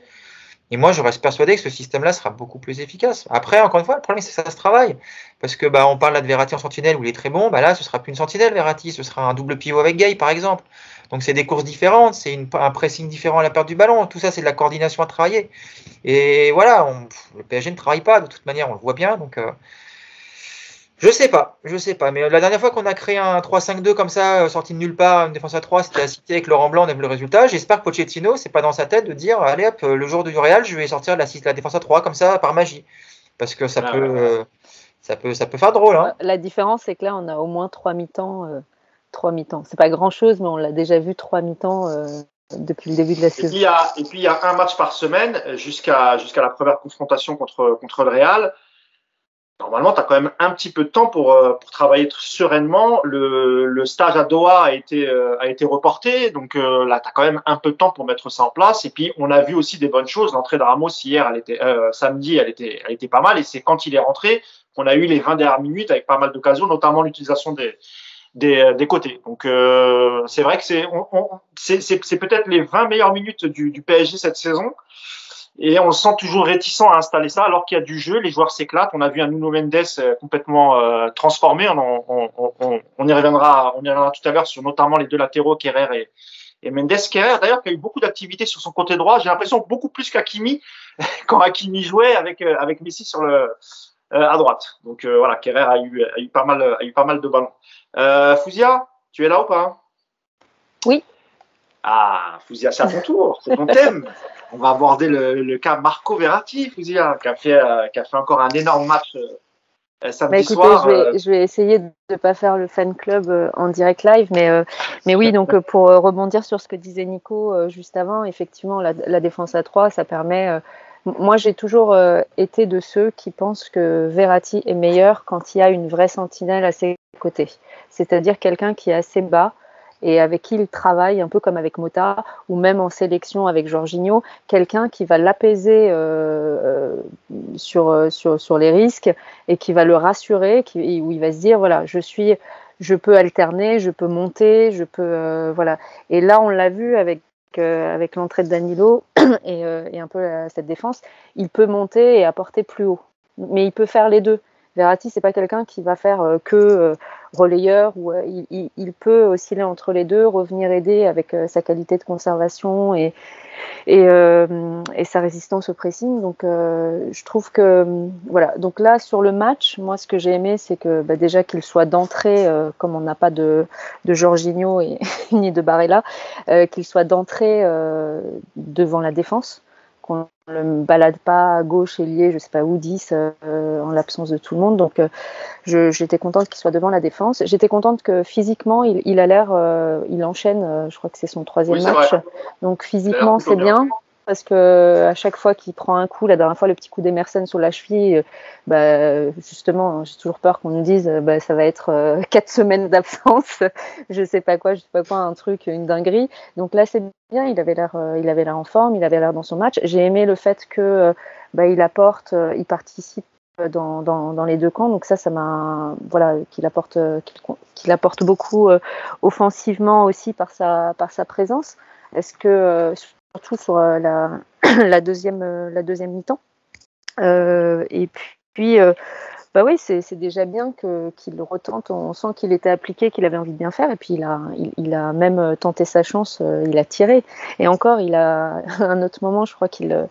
Et moi, je reste persuadé que ce système-là sera beaucoup plus efficace. Après, encore une fois, le problème, c'est que ça se travaille. Parce que on parle là de Verratti en sentinelle où il est très bon. Là, ce sera plus une sentinelle, Verratti. Ce sera un double pivot avec Gay, par exemple. Donc, c'est des courses différentes. C'est un pressing différent à la perte du ballon. Tout ça, c'est de la coordination à travailler. Et voilà, le PSG ne travaille pas de toute manière. On le voit bien. Donc, je sais pas. Mais la dernière fois qu'on a créé un 3-5-2 comme ça, sorti de nulle part, une défense à 3, c'était à City avec Laurent Blanc, on a vu le résultat. J'espère que Pochettino, c'est pas dans sa tête de dire, allez hop, le jour du Real, je vais sortir la défense à 3 comme ça, par magie. Parce que ça peut faire drôle. La différence, c'est que là, on a au moins 3 mi-temps. 3 mi-temps. C'est pas grand-chose, mais on l'a déjà vu 3 mi-temps depuis le début de la saison. Et puis, il y a un match par semaine jusqu'à la première confrontation contre le Real. Normalement, tu as quand même un petit peu de temps pour travailler sereinement. Le stage à Doha a été reporté, donc là, tu as quand même un peu de temps pour mettre ça en place. Et puis, on a vu aussi des bonnes choses. L'entrée de Ramos hier, samedi, elle était pas mal. Et c'est quand il est rentré qu'on a eu les 20 dernières minutes avec pas mal d'occasions, notamment l'utilisation des côtés. Donc, c'est vrai que c'est peut-être les 20 meilleures minutes du PSG cette saison. Et on se sent toujours réticent à installer ça alors qu'il y a du jeu, les joueurs s'éclatent. On a vu un Nuno Mendes complètement transformé. On y reviendra tout à l'heure sur notamment les 2 latéraux, Kerrer et Mendes. Kerrer, d'ailleurs, qui a eu beaucoup d'activité sur son côté droit. J'ai l'impression beaucoup plus qu'Hakimi quand Hakimi jouait avec Messi à droite. Donc voilà, Kerrer a eu pas mal de ballons. Fouzia, tu es là ou pas? Oui. Ah, Fouzia, c'est à ton tour, c'est ton thème. On va aborder le cas Marco Verratti, Fouzia, qui a fait encore un énorme match samedi Écoutez, soir. je vais essayer de ne pas faire le fan club en direct live, mais oui, donc pour rebondir sur ce que disait Nico juste avant, effectivement, la défense à 3, ça permet. Moi, j'ai toujours été de ceux qui pensent que Verratti est meilleur quand il y a une vraie sentinelle à ses côtés, c'est-à-dire quelqu'un qui est assez bas et avec qui il travaille, un peu comme avec Mota, ou même en sélection avec Jorginho, quelqu'un qui va l'apaiser sur les risques et qui va le rassurer, où il va se dire, voilà, je peux alterner, je peux monter, je peux, voilà. Et là, on l'a vu avec l'entrée de Danilo et un peu cette défense, il peut monter et apporter plus haut. Mais il peut faire les deux. Verratti, c'est pas quelqu'un qui va faire que relayeur, ou il peut osciller entre les deux, revenir aider avec sa qualité de conservation et sa résistance au pressing. Donc je trouve que voilà. Donc là sur le match, moi ce que j'ai aimé, c'est que déjà qu'il soit d'entrée, comme on n'a pas de Jorginho et ni de Barella, qu'il soit d'entrée devant la défense, qu'on ne le balade pas à gauche ailier, je sais pas où 10 en l'absence de tout le monde. Donc j'étais contente qu'il soit devant la défense. J'étais contente que physiquement il a l'air, il enchaîne. Je crois que c'est son 3e match. Vrai. Donc physiquement c'est bien. Parce que à chaque fois qu'il prend un coup, la dernière fois le petit coup d'Emerson sur la cheville, justement, j'ai toujours peur qu'on nous dise, ça va être 4 semaines d'absence, je sais pas quoi, un truc, une dinguerie. Donc là c'est bien, il avait l'air en forme, il avait l'air dans son match. J'ai aimé le fait que il apporte, il participe dans les deux camps. Donc ça m'a, voilà, qu'il apporte beaucoup offensivement aussi par sa présence. Est-ce que surtout sur la deuxième mi-temps. Et puis, oui, c'est déjà bien qu'il le retente. On sent qu'il était appliqué, qu'il avait envie de bien faire. Et puis, il a même tenté sa chance, il a tiré. Et encore, il a un autre moment, je crois qu'il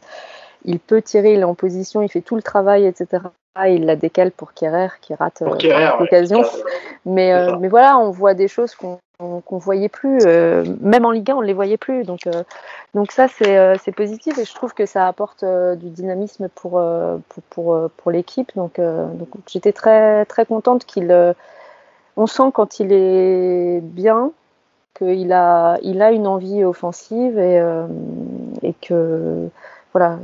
peut tirer, il est en position, il fait tout le travail, etc. Il la décale pour Kerrer, qui rate l'occasion. Mais voilà, on voit des choses qu'on voyait plus, même en Ligue 1, on ne les voyait plus. Donc ça, c'est positif et je trouve que ça apporte du dynamisme pour l'équipe. Donc j'étais très, très contente on sent quand il est bien qu'il a une envie offensive et que voilà,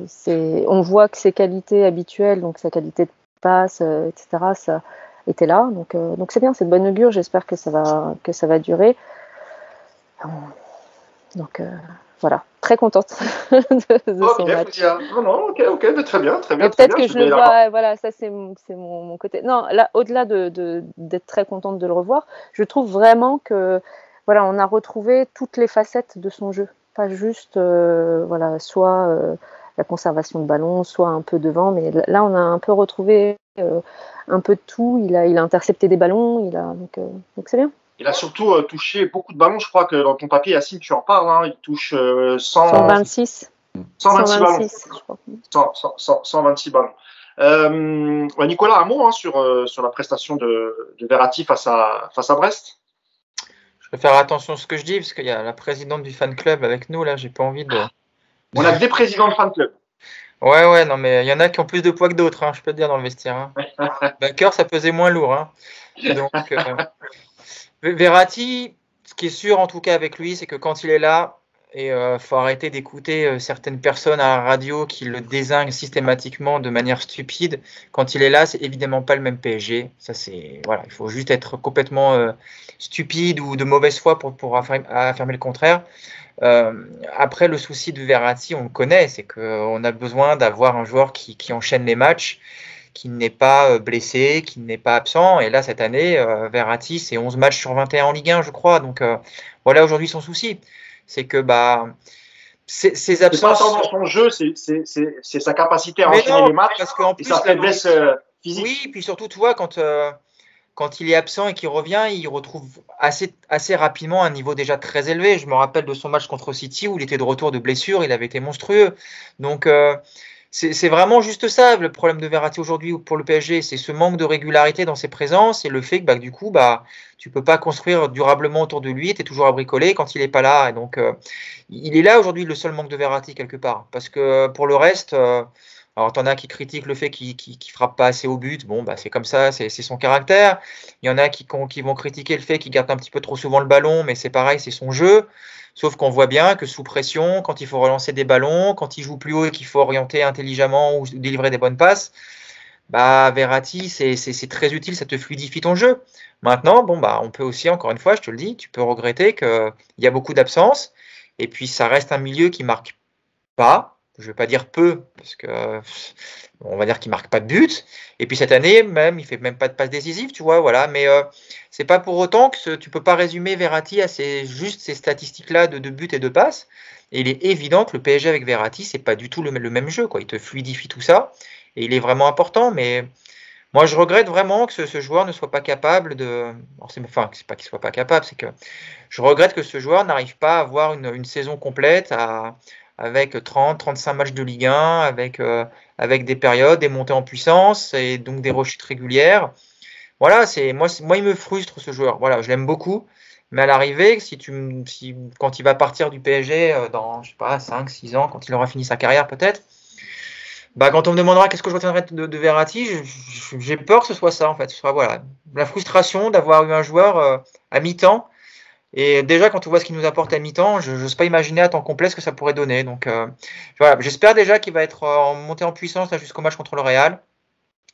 on voit que ses qualités habituelles, donc sa qualité de passe, etc., ça était là. Donc c'est bien, c'est de bonne augure. J'espère que ça va durer. Donc voilà, très contente de son match. Ok, très bien. Et peut-être que je le vois, voilà, ça c'est mon côté. Non, là, au-delà d'être très contente de le revoir, je trouve vraiment que voilà, on a retrouvé toutes les facettes de son jeu, pas juste voilà, soit la conservation de ballon, soit un peu devant, mais là on a un peu retrouvé un peu de tout. Il a intercepté des ballons, donc c'est bien. Il a surtout touché beaucoup de ballons. Je crois que dans ton papier, Yacine, tu en parles. Hein, il touche 126 ballons. Je crois. 126 ballons. Nicolas, un mot sur la prestation de Verratti face à Brest. Je vais faire attention à ce que je dis, parce qu'il y a la présidente du fan club avec nous, là, j'ai pas envie de... On a des présidents de fan club. Ouais, non, mais il y en a qui ont plus de poids que d'autres, hein, je peux te dire, dans le vestiaire. Hein. Backer, ça pesait moins lourd. Hein. Donc, Verratti, ce qui est sûr, en tout cas, avec lui, c'est que quand il est là, et faut arrêter d'écouter certaines personnes à la radio qui le dézinguent systématiquement de manière stupide. Quand il est là, c'est évidemment pas le même PSG. Ça, voilà, il faut juste être complètement stupide ou de mauvaise foi pour affirmer le contraire. Après, le souci de Verratti, on le connaît, c'est qu'on a besoin d'avoir un joueur qui enchaîne les matchs, qui n'est pas blessé, qui n'est pas absent. Et là, cette année, Verratti, c'est 11 matchs sur 21 en Ligue 1, je crois. Donc, voilà aujourd'hui son souci. C'est que ces absences. C'est pas tant dans son jeu, c'est sa capacité à enchaîner les matchs parce qu'en plus, sa faiblesse physique. Oui, puis surtout, tu vois, quand il est absent et qu'il revient, il retrouve assez rapidement un niveau déjà très élevé. Je me rappelle de son match contre City où il était de retour de blessure, il avait été monstrueux. Donc, c'est vraiment juste ça le problème de Verratti aujourd'hui pour le PSG, c'est ce manque de régularité dans ses présences et le fait que du coup tu peux pas construire durablement autour de lui, tu es toujours à bricoler quand il est pas là. Et donc il est là aujourd'hui le seul manque de Verratti quelque part, parce que pour le reste, alors t'en as qui critiquent le fait qu'il frappe pas assez au but, bon c'est comme ça, c'est son caractère. Il y en a qui vont critiquer le fait qu'il garde un petit peu trop souvent le ballon, mais c'est pareil, c'est son jeu. Sauf qu'on voit bien que sous pression, quand il faut relancer des ballons, quand il joue plus haut et qu'il faut orienter intelligemment ou délivrer des bonnes passes, Verratti, c'est très utile, ça te fluidifie ton jeu. Maintenant, on peut aussi, encore une fois, je te le dis, tu peux regretter qu'il y a beaucoup d'absences, et puis ça reste un milieu qui marque pas, je ne vais pas dire peu, parce que on va dire qu'il marque pas de but. Et puis cette année, même, il fait même pas de passe décisive, tu vois, voilà. Mais c'est pas pour autant que tu peux pas résumer Verratti à juste ces statistiques-là de buts et de passes. Et il est évident que le PSG avec Verratti, c'est pas du tout le même jeu, quoi. Il te fluidifie tout ça, et il est vraiment important. Mais moi, je regrette vraiment que ce joueur ne soit pas capable de. C'est pas qu'il soit pas capable, c'est que je regrette que ce joueur n'arrive pas à avoir une saison complète avec 30-35 matchs de Ligue 1, avec des périodes, des montées en puissance et donc des rechutes régulières. Voilà, moi il me frustre ce joueur. Voilà, je l'aime beaucoup, mais à l'arrivée, quand il va partir du PSG dans, je sais pas, 5-6 ans, quand il aura fini sa carrière peut-être, quand on me demandera qu'est-ce que je retiendrai de Verratti, j'ai peur que ce soit ça en fait. Ce soit la frustration d'avoir eu un joueur à mi-temps. Et déjà, quand on voit ce qu'il nous apporte à mi-temps, je n'ose pas imaginer à temps complet ce que ça pourrait donner. Donc voilà, j'espère déjà qu'il va être monté en puissance là, jusqu'au match contre le Real,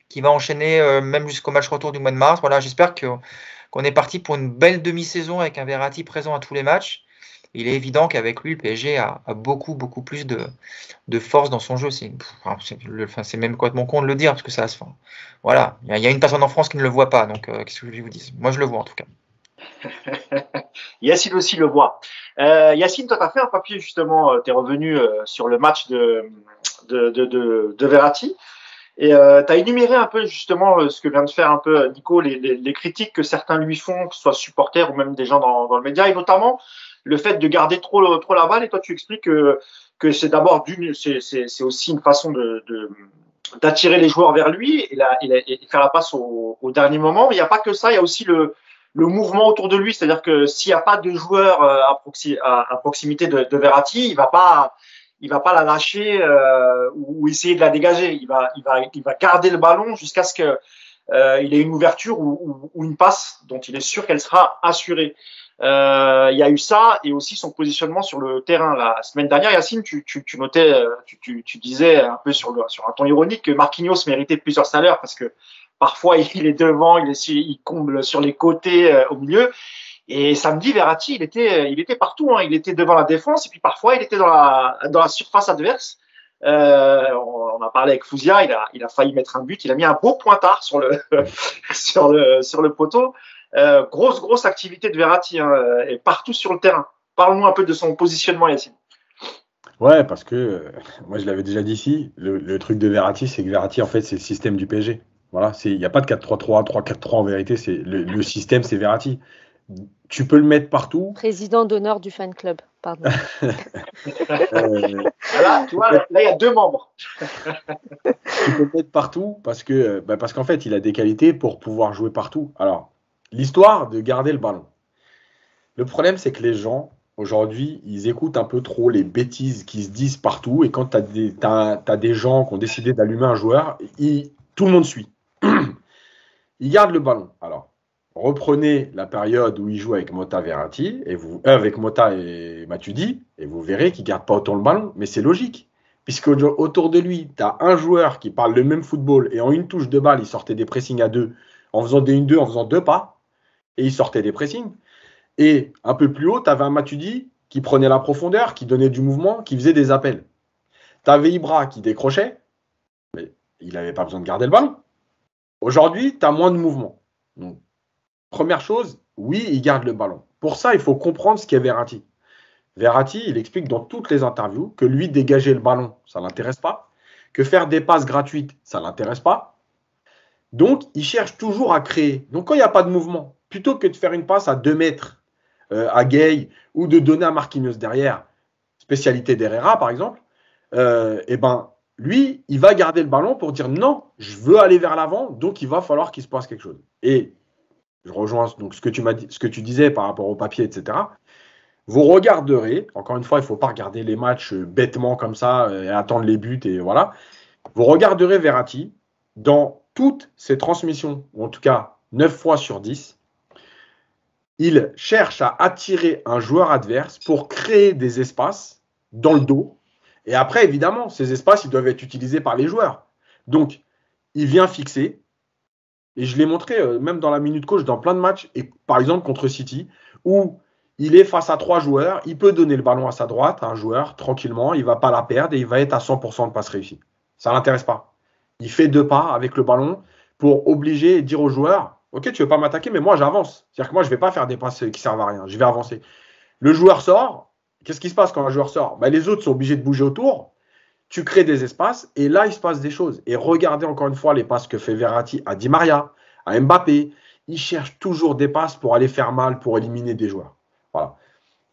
qu'il va enchaîner même jusqu'au match retour du mois de mars. Voilà, j'espère qu'on est parti pour une belle demi-saison avec un Verratti présent à tous les matchs. Il est évident qu'avec lui, le PSG a beaucoup plus de force dans son jeu. C'est même complètement con de le dire, parce que ça se fait. Voilà, il y a une personne en France qui ne le voit pas, donc qu'est-ce que je vous dis? Moi, je le vois en tout cas. Yacine aussi le voit. Yacine, toi, tu as fait un papier justement, tu es revenu sur le match de Verratti et tu as énuméré un peu justement ce que vient de faire un peu Nico, les critiques que certains lui font, que ce soit supporters ou même des gens dans le média, et notamment le fait de garder trop la balle. Et toi, tu expliques que c'est d'abord c'est aussi une façon d'attirer les joueurs vers lui et faire la passe au dernier moment. Mais il n'y a pas que ça, il y a aussi le mouvement autour de lui, c'est-à-dire que s'il n'y a pas de joueur à proximité de Verratti, il va pas la lâcher ou essayer de la dégager. Il va garder le ballon jusqu'à ce que il ait une ouverture ou une passe dont il est sûr qu'elle sera assurée. Il y a eu ça et aussi son positionnement sur le terrain. La semaine dernière, Yacine, tu notais, tu disais un peu sur un ton ironique que Marquinhos méritait plusieurs salaires parce que parfois il est devant, il comble sur les côtés, au milieu. Et samedi, Verratti, il était partout. Il était devant la défense et puis parfois il était dans la surface adverse. On a parlé avec Fouzia, il a failli mettre un but. Il a mis un beau pointard sur le sur le poteau. Grosse activité de Verratti et partout sur le terrain. Parle-nous un peu de son positionnement, Yacine. Ouais, parce que moi je l'avais déjà dit ici, le truc de Verratti, c'est que Verratti en fait c'est le système du PSG. Voilà, il n'y a pas de 4-3-3, 3-4-3 en vérité, c'est le système c'est Verratti. Tu peux le mettre partout. Président d'honneur du fan club, pardon. Là, tu vois, là il y a 2 membres. Tu peux le mettre partout parce qu'en fait il a des qualités pour pouvoir jouer partout. Alors, l'histoire de garder le ballon. Le problème c'est que les gens aujourd'hui, ils écoutent un peu trop les bêtises qui se disent partout et quand tu as des gens qui ont décidé d'allumer un joueur, tout le monde suit. Ils gardent le ballon. Alors, reprenez la période où il joue avec Mota Verratti, avec Mota et Matuidi, et vous verrez qu'il ne garde pas autant le ballon. Mais c'est logique, puisque autour de lui, tu as un joueur qui parle le même football, et en une touche de balle, il sortait des pressings à 2, en faisant des 1-2, en faisant 2 pas, et il sortait des pressings. Et un peu plus haut, tu avais un Matuidi qui prenait la profondeur, qui donnait du mouvement, qui faisait des appels. Tu avais Ibra qui décrochait, mais il n'avait pas besoin de garder le ballon. Aujourd'hui, tu as moins de mouvement. Donc, première chose, oui, il garde le ballon. Pour ça, il faut comprendre ce qu'est Verratti. Verratti, il explique dans toutes les interviews que lui, dégager le ballon, ça ne l'intéresse pas. Que faire des passes gratuites, ça ne l'intéresse pas. Donc, il cherche toujours à créer. Donc, quand il n'y a pas de mouvement, plutôt que de faire une passe à 2 mètres à Gay ou de donner à Marquinhos derrière, spécialité d'Herrera par exemple, lui, il va garder le ballon pour dire non, je veux aller vers l'avant, donc il va falloir qu'il se passe quelque chose. Et je rejoins donc ce que tu m'as dit, ce que tu disais par rapport au papier, etc. Vous regarderez, encore une fois, il ne faut pas regarder les matchs bêtement comme ça et attendre les buts et voilà. Vous regarderez Verratti dans toutes ses transmissions, ou en tout cas 9 fois sur 10, il cherche à attirer un joueur adverse pour créer des espaces dans le dos. Et après, évidemment, ces espaces, ils doivent être utilisés par les joueurs. Donc, il vient fixer. Et je l'ai montré même dans la Minute Coach dans plein de matchs, et par exemple contre City, où il est face à 3 joueurs, il peut donner le ballon à sa droite, à un joueur, tranquillement, il ne va pas la perdre et il va être à 100% de passe réussie. Ça ne l'intéresse pas. Il fait 2 pas avec le ballon pour obliger et dire aux joueurs, ok, tu ne veux pas m'attaquer, mais moi j'avance. C'est-à-dire que moi je ne vais pas faire des passes qui ne servent à rien, je vais avancer. Le joueur sort, qu'est-ce qui se passe quand un joueur sort? Les autres sont obligés de bouger autour, tu crées des espaces et là il se passe des choses. Et regardez encore une fois les passes que fait Verratti à Di Maria, à Mbappé. Il cherche toujours des passes pour aller faire mal, pour éliminer des joueurs. Voilà.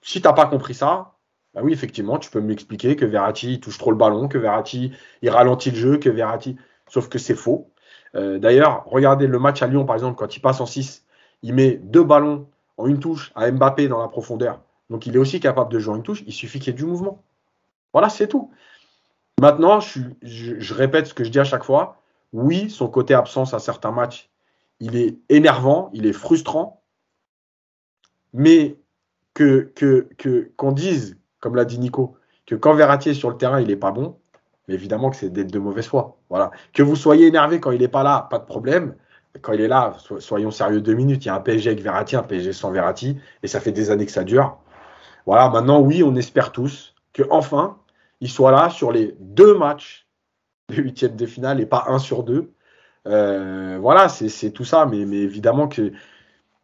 Si tu n'as pas compris ça, oui, effectivement, tu peux m'expliquer que Verratti il touche trop le ballon, que Verratti il ralentit le jeu, que Verratti. Sauf que c'est faux. D'ailleurs, regardez le match à Lyon, par exemple, quand il passe en 6, il met 2 ballons en une touche à Mbappé dans la profondeur. Donc il est aussi capable de jouer en une touche, il suffit qu'il y ait du mouvement. Voilà, c'est tout. Maintenant, je répète ce que je dis à chaque fois. Oui, son côté absence à certains matchs, il est énervant, il est frustrant. Mais qu'on dise, comme l'a dit Nico, que quand Verratti est sur le terrain, il n'est pas bon, mais évidemment que c'est d'être de mauvaise foi. Voilà. Que vous soyez énervé quand il n'est pas là, pas de problème. Quand il est là, soyons sérieux 2 minutes. Il y a un PSG avec Verratti, un PSG sans Verratti, et ça fait des années que ça dure. Voilà, maintenant, oui, on espère tous qu'enfin, il soit là sur les 2 matchs de 8e de finale et pas 1 sur 2. Voilà, c'est tout ça, mais évidemment que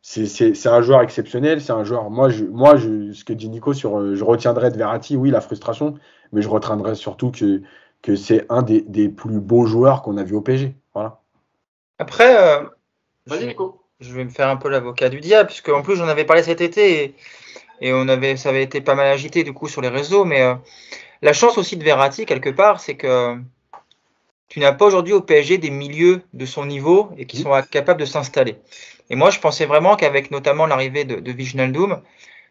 c'est un joueur exceptionnel, c'est un joueur. Ce que dit Nico sur, je retiendrai de Verratti, oui, la frustration, mais je retiendrai surtout que c'est un des plus beaux joueurs qu'on a vu au PSG. Voilà. Après, Vas-y, Nico. Je vais me faire un peu l'avocat du diable, puisque en plus j'en avais parlé cet été et ça avait été pas mal agité du coup sur les réseaux, mais la chance aussi de Verratti quelque part, c'est que tu n'as pas aujourd'hui au PSG des milieux de son niveau et qui sont capables de s'installer. Et moi, je pensais vraiment qu'avec notamment l'arrivée de Wijnaldum,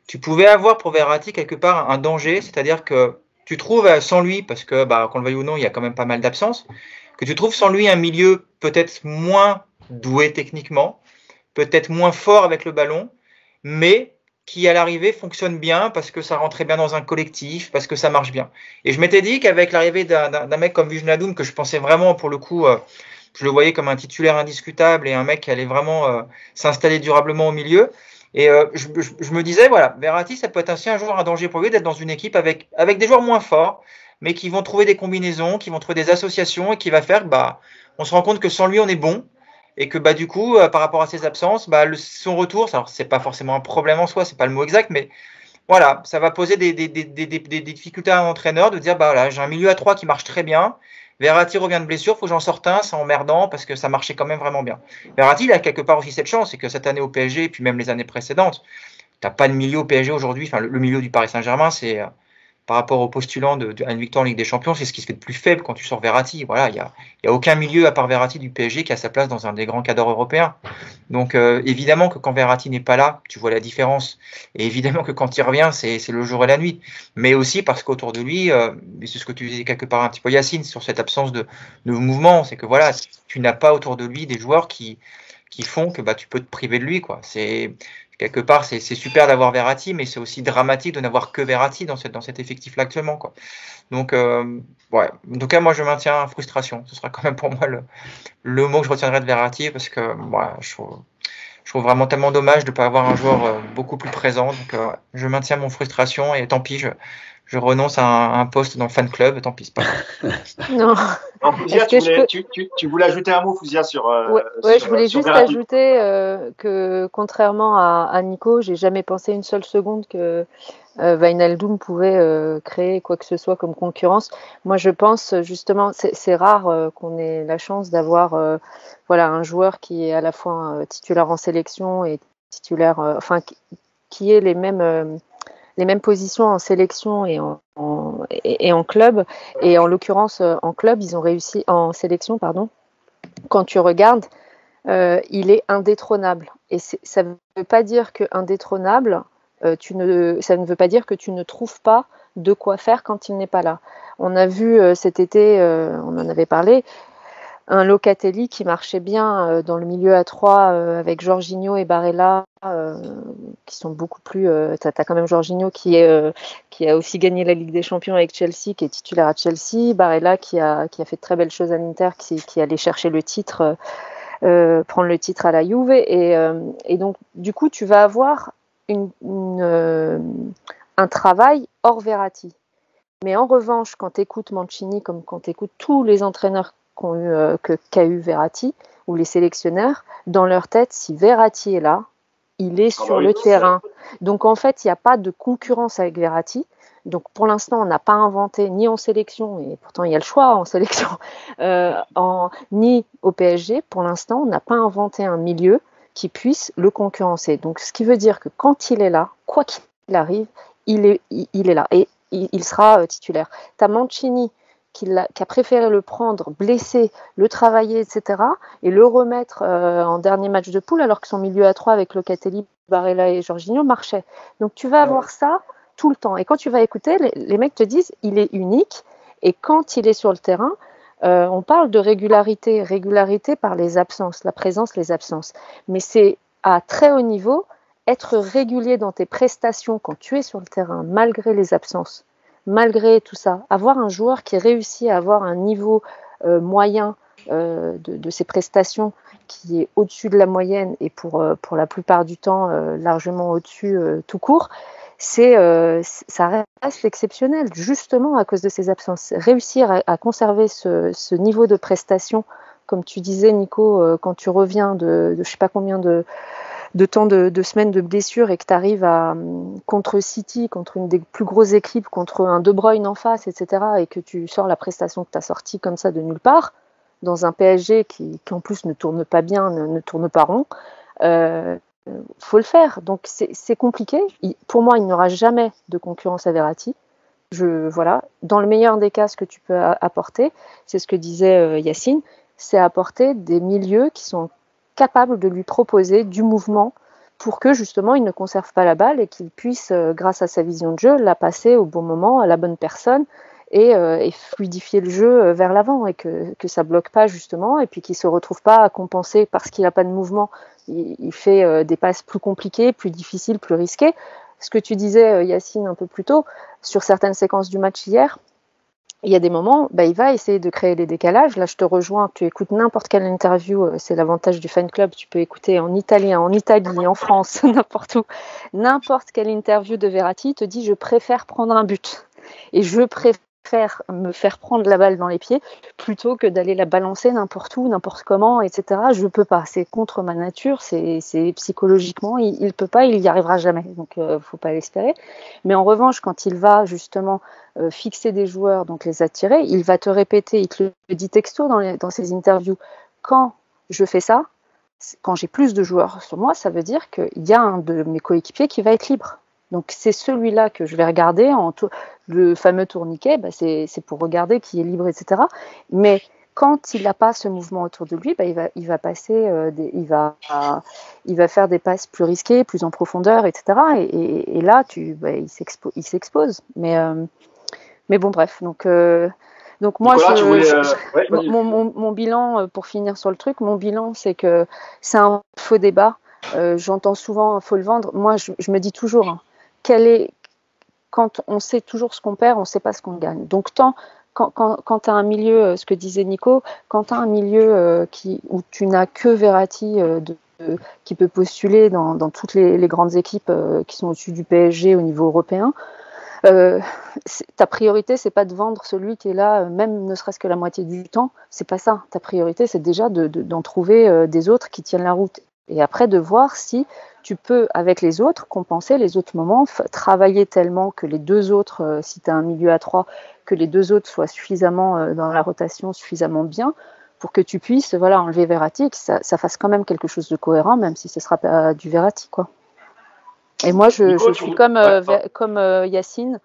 tu pouvais avoir pour Verratti quelque part un danger, c'est-à-dire que tu trouves sans lui, parce que qu'on le veuille ou non, il y a quand même pas mal d'absences, que tu trouves sans lui un milieu peut-être moins doué techniquement, peut-être moins fort avec le ballon, mais qui à l'arrivée fonctionne bien parce que ça rentrait bien dans un collectif, parce que ça marche bien. Et je m'étais dit qu'avec l'arrivée d'un mec comme Wijnaldum, que je pensais vraiment pour le coup, je le voyais comme un titulaire indiscutable et un mec qui allait vraiment s'installer durablement au milieu. Et je me disais, voilà, Verratti, ça peut être aussi un joueur un danger pour lui d'être dans une équipe avec des joueurs moins forts, mais qui vont trouver des combinaisons, qui vont trouver des associations et qui va faire que on se rend compte que sans lui, on est bon. Et que du coup, par rapport à ses absences, son retour, alors c'est pas forcément un problème en soi, c'est pas le mot exact, mais voilà, ça va poser des difficultés à un entraîneur de dire voilà, j'ai un milieu à 3 qui marche très bien. Verratti revient de blessure, faut que j'en sorte un, c'est emmerdant parce que ça marchait quand même vraiment bien. Verratti, il a quelque part aussi cette chance, c'est que cette année au PSG et puis même les années précédentes, t'as pas de milieu au PSG aujourd'hui. Enfin, le milieu du Paris Saint-Germain, c'est par rapport aux postulants à une victoire en Ligue des Champions, c'est ce qui se fait de plus faible quand tu sors Verratti. Voilà, il y a aucun milieu à part Verratti du PSG qui a sa place dans un des grands cadres européens. Donc évidemment que quand Verratti n'est pas là, tu vois la différence. Et évidemment que quand il revient, c'est le jour et la nuit. Mais aussi parce qu'autour de lui, c'est ce que tu disais quelque part un petit peu Yacine sur cette absence de mouvement, c'est que voilà, tu n'as pas autour de lui des joueurs qui font que tu peux te priver de lui, quoi. C'est quelque part, c'est super d'avoir Verratti, mais c'est aussi dramatique de n'avoir que Verratti dans cet effectif-là actuellement, quoi. Donc, ouais. En tout cas, moi, je maintiens frustration. Ce sera quand même pour moi le mot que je retiendrai de Verratti, parce que je trouve vraiment tellement dommage de ne pas avoir un joueur beaucoup plus présent. Donc, je maintiens mon frustration et tant pis, je renonce à un poste dans le fan club. Tant pis, c'est pas grave. Non. Fouzia, tu voulais ajouter un mot, Fouzia, sur. Je voulais juste ajouter que contrairement à Nico, j'ai jamais pensé une seule seconde que Wijnaldum pouvait créer quoi que ce soit comme concurrence. Moi, je pense justement, c'est rare qu'on ait la chance d'avoir un joueur qui est à la fois titulaire en sélection et titulaire, qui ait les mêmes les mêmes positions en sélection et en club. Et en l'occurrence, en club, ils ont réussi, en sélection, pardon, quand tu regardes, il est indétrônable. Et ça ne veut pas dire que indétrônable, ça ne veut pas dire que tu ne trouves pas de quoi faire quand il n'est pas là. On a vu cet été, on en avait parlé, un Locatelli qui marchait bien dans le milieu à 3 avec Jorginho et Barella qui sont beaucoup plus... t'as quand même Jorginho qui a aussi gagné la Ligue des Champions avec Chelsea, qui est titulaire à Chelsea, Barella qui a fait de très belles choses à l'Inter, qui allait chercher le titre, prendre le titre à la Juve, et donc du coup tu vas avoir un travail hors Verratti. Mais en revanche, quand tu écoutes Mancini, comme quand tu écoutes tous les entraîneurs qu'a eu Verratti, ou les sélectionneurs, dans leur tête, si Verratti est là, il est sur le terrain. Donc en fait, il n'y a pas de concurrence avec Verratti. Donc pour l'instant, on n'a pas inventé, ni en sélection, et pourtant il y a le choix en sélection, ni au PSG, pour l'instant, on n'a pas inventé un milieu qui puisse le concurrencer. Donc ce qui veut dire que quand il est là, quoi qu'il arrive, il est là. Et il sera titulaire. Tu as Mancini qui a préféré le prendre blessé, le travailler, etc., et le remettre en dernier match de poule, alors que son milieu à 3 avec Locatelli, Barella et Jorginho marchait. Donc tu vas avoir ça tout le temps. Et quand tu vas écouter, les mecs te disent il est unique, et quand il est sur le terrain, on parle de régularité par les absences, la présence, les absences. Mais c'est à très haut niveau, être régulier dans tes prestations quand tu es sur le terrain, malgré les absences, malgré tout ça, avoir un joueur qui réussit à avoir un niveau moyen de ses prestations qui est au-dessus de la moyenne et pour la plupart du temps largement au-dessus tout court, ça reste exceptionnel, justement à cause de ces absences. Réussir à conserver ce niveau de prestation, comme tu disais Nico, quand tu reviens de je ne sais pas combien de temps de semaines de blessure et que tu arrives contre City, contre une des plus grosses équipes, contre un De Bruyne en face, etc., et que tu sors la prestation que tu as sortie comme ça de nulle part, dans un PSG qui en plus ne tourne pas bien, ne tourne pas rond, faut le faire. Donc c'est compliqué. Pour moi, il n'y aura jamais de concurrence à Verratti. Voilà. Dans le meilleur des cas, ce que tu peux apporter, c'est ce que disait Yacine, c'est apporter des milieux qui sont capable de lui proposer du mouvement pour que justement il ne conserve pas la balle et qu'il puisse, grâce à sa vision de jeu, la passer au bon moment à la bonne personne et fluidifier le jeu vers l'avant et que ça bloque pas justement et puis qu'il se retrouve pas à compenser parce qu'il n'a pas de mouvement. Il fait des passes plus compliquées, plus difficiles, plus risquées. Ce que tu disais Yacine un peu plus tôt sur certaines séquences du match hier, il y a des moments, il va essayer de créer des décalages. Là, je te rejoins, tu écoutes n'importe quelle interview, c'est l'avantage du fan club, tu peux écouter en italien, en Italie, en France, n'importe où. N'importe quelle interview de Verratti te dit « je préfère prendre un but ». Et je préfère me faire prendre la balle dans les pieds plutôt que d'aller la balancer n'importe où, n'importe comment, etc. Je peux pas, c'est contre ma nature, c'est psychologiquement, il peut pas, il y arrivera jamais, donc faut pas l'espérer. Mais en revanche, quand il va justement fixer des joueurs, donc les attirer, il va te répéter, il te le dit texto dans ses interviews, quand je fais ça, quand j'ai plus de joueurs sur moi, ça veut dire qu'il y a un de mes coéquipiers qui va être libre. Donc c'est celui-là que je vais regarder, le fameux tourniquet, c'est pour regarder qui est libre, etc. Mais quand il n'a pas ce mouvement autour de lui, il va passer, il va faire des passes plus risquées, plus en profondeur, etc. Et là, il s'expose. Mais bon, bref. Donc moi, Nicolas, mon bilan, pour finir sur le truc, mon bilan, c'est que c'est un faux débat. J'entends souvent, faut le vendre. Moi, je me dis toujours, quand on sait toujours ce qu'on perd, on ne sait pas ce qu'on gagne. Donc quand tu as un milieu, ce que disait Nico, quand tu as un milieu où tu n'as que Verratti qui peut postuler dans toutes les grandes équipes qui sont au-dessus du PSG au niveau européen, ta priorité, c'est pas de vendre celui qui est là, même ne serait-ce que la moitié du temps. C'est pas ça. Ta priorité, c'est déjà d'en trouver des autres qui tiennent la route. Et après, de voir si tu peux, avec les autres, compenser les autres moments, travailler tellement que les deux autres, si tu as un milieu à 3, que les deux autres soient suffisamment dans la rotation, suffisamment bien, pour que tu puisses enlever Verratti et que ça fasse quand même quelque chose de cohérent, même si ce ne sera pas du Verratti, quoi. Et moi, je Nico, suis comme Yacine.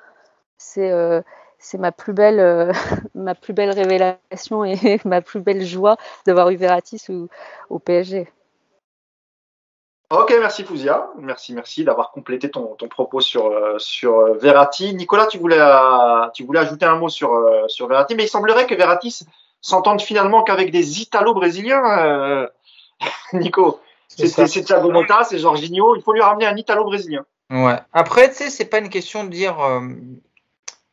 C'est ma plus belle ma plus belle révélation et ma plus belle joie d'avoir eu Verratti au PSG. Ok, merci Fouzia. Merci d'avoir complété ton propos sur Verratti. Nicolas, tu voulais ajouter un mot sur Verratti, mais il semblerait que Verratti s'entende finalement qu'avec des Italo-Brésiliens, Nico. C'est Thiago Motta, c'est Jorginho. Il faut lui ramener un Italo-Brésilien. Ouais. Après, tu sais, c'est pas une question de dire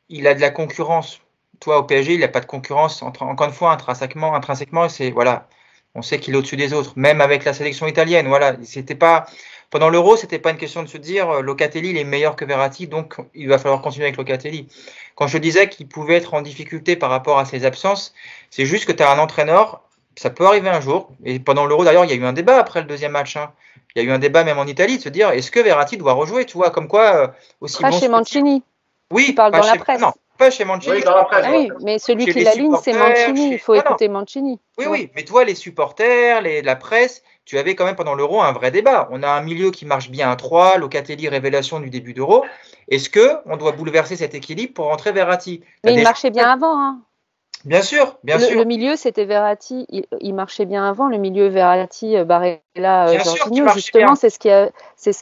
il a de la concurrence. Toi, au PSG, il n'a pas de concurrence. Encore une fois, intrinsèquement, c'est voilà, on sait qu'il est au-dessus des autres. Même avec la sélection italienne, voilà, c'était pas pendant l'Euro, c'était pas une question de se dire Locatelli il est meilleur que Verratti, donc il va falloir continuer avec Locatelli. Quand je disais qu'il pouvait être en difficulté par rapport à ses absences, c'est juste que tu as un entraîneur, ça peut arriver un jour. Et pendant l'Euro, d'ailleurs, il y a eu un débat après le deuxième match. Hein. Il y a eu un débat même en Italie de se dire est-ce que Verratti doit rejouer, tu vois, comme quoi aussi pas bon chez Mancini. oui, tu parles dans la presse. Non, pas chez Mancini. Oui, dans la presse. Ah oui, mais celui Chez qui les l'aligne, c'est supporters, Mancini. Il faut écouter Mancini. Oui, oui, mais toi, les supporters, la presse, tu avais quand même pendant l'Euro un vrai débat. On a un milieu qui marche bien à 3, Locatelli, révélation du début d'Euro. Est-ce qu'on doit bouleverser cet équilibre pour rentrer Verratti? Mais il marchait bien avant. Hein. Bien sûr, bien sûr. Le milieu, c'était Verratti. Il marchait bien avant. Le milieu Verratti, Barella, Jorginho. Justement, c'est ce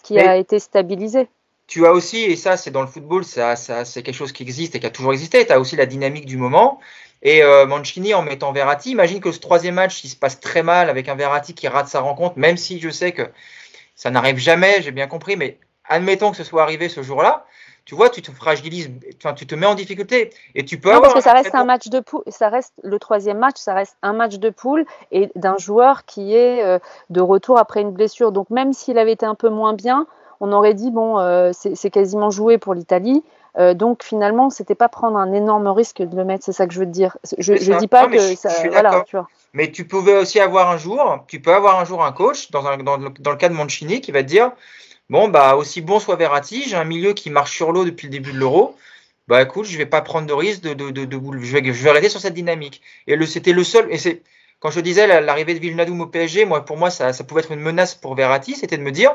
qui a été stabilisé. Tu as aussi, et ça c'est dans le football, c'est quelque chose qui existe et qui a toujours existé, tu as aussi la dynamique du moment. Et Mancini en mettant Verratti, imagine que ce troisième match, il se passe très mal avec un Verratti qui rate sa rencontre, même si je sais que ça n'arrive jamais, j'ai bien compris, mais admettons que ce soit arrivé ce jour-là, tu vois, tu te fragilises, tu te mets en difficulté. Et tu peux non, parce que ça reste un match de poule, le troisième match, ça reste un match de poule et d'un joueur qui est de retour après une blessure. Donc même s'il avait été un peu moins bien, on aurait dit bon, c'est quasiment joué pour l'Italie. Donc finalement, c'était pas prendre un énorme risque de le mettre. C'est ça que je veux te dire. Je dis pas que ça. Voilà, tu vois. Mais tu pouvais aussi avoir un jour un coach dans le cas de Mancini qui va te dire bon bah aussi bon soit Verratti, j'ai un milieu qui marche sur l'eau depuis le début de l'Euro. Bah écoute, je vais pas prendre de risque je vais arrêter sur cette dynamique. Et c'était le seul. Et c'est quand je disais l'arrivée de Wijnaldum au PSG, pour moi ça pouvait être une menace pour Verratti, c'était de me dire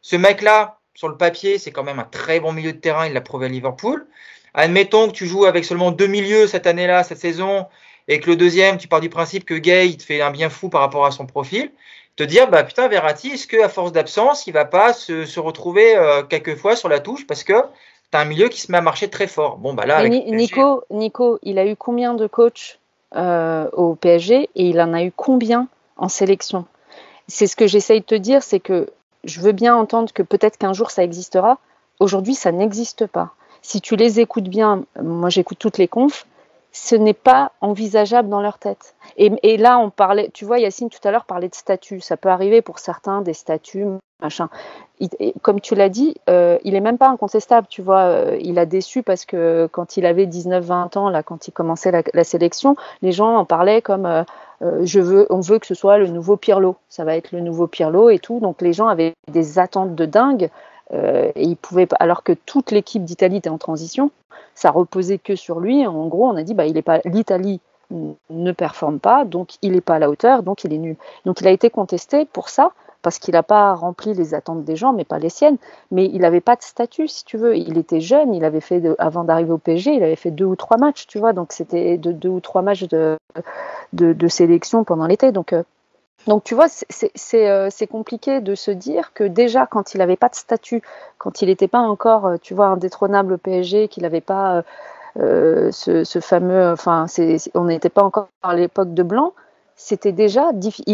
ce mec-là, sur le papier, c'est quand même un très bon milieu de terrain, il l'a prouvé à Liverpool. Admettons que tu joues avec seulement 2 milieux cette année-là, cette saison, et que le deuxième, tu pars du principe que Gay, il te fait un bien fou par rapport à son profil. Te dire, bah putain, Verratti, est-ce qu'à force d'absence, il va pas se retrouver quelquefois sur la touche parce que tu as un milieu qui se met à marcher très fort. Bon, bah là, avec Nico, il a eu combien de coachs au PSG et il en a eu combien en sélection? C'est ce que j'essaye de te dire, c'est que je veux bien entendre que peut-être qu'un jour ça existera. Aujourd'hui, ça n'existe pas. Si tu les écoutes bien, moi j'écoute toutes les confs, ce n'est pas envisageable dans leur tête. Et là, on parlait, tu vois, Yacine tout à l'heure parlait de statuts. Ça peut arriver pour certains des statuts, machin. Comme tu l'as dit, il est même pas incontestable, tu vois. Il a déçu parce que quand il avait 19-20 ans, là, quand il commençait la sélection, les gens en parlaient comme on veut que ce soit le nouveau Pirlo. Ça va être le nouveau Pirlo et tout. Donc les gens avaient des attentes de dingue. Et il pouvait, alors que toute l'équipe d'Italie était en transition, ça reposait que sur lui. En gros, on a dit l'Italie ne performe pas, donc il n'est pas à la hauteur, donc il est nul. Donc il a été contesté pour ça, parce qu'il n'a pas rempli les attentes des gens, mais pas les siennes. Mais il n'avait pas de statut, si tu veux. Il était jeune, il avait fait avant d'arriver au PSG, il avait fait 2 ou 3 matchs, tu vois. Donc c'était 2 ou 3 matchs de sélection pendant l'été. Donc tu vois, c'est compliqué de se dire que déjà, quand il n'avait pas de statut, quand il n'était pas encore, tu vois, indétrônable au PSG, qu'il n'avait pas ce fameux... Enfin, on n'était pas encore à l'époque de Blanc, c'était déjà...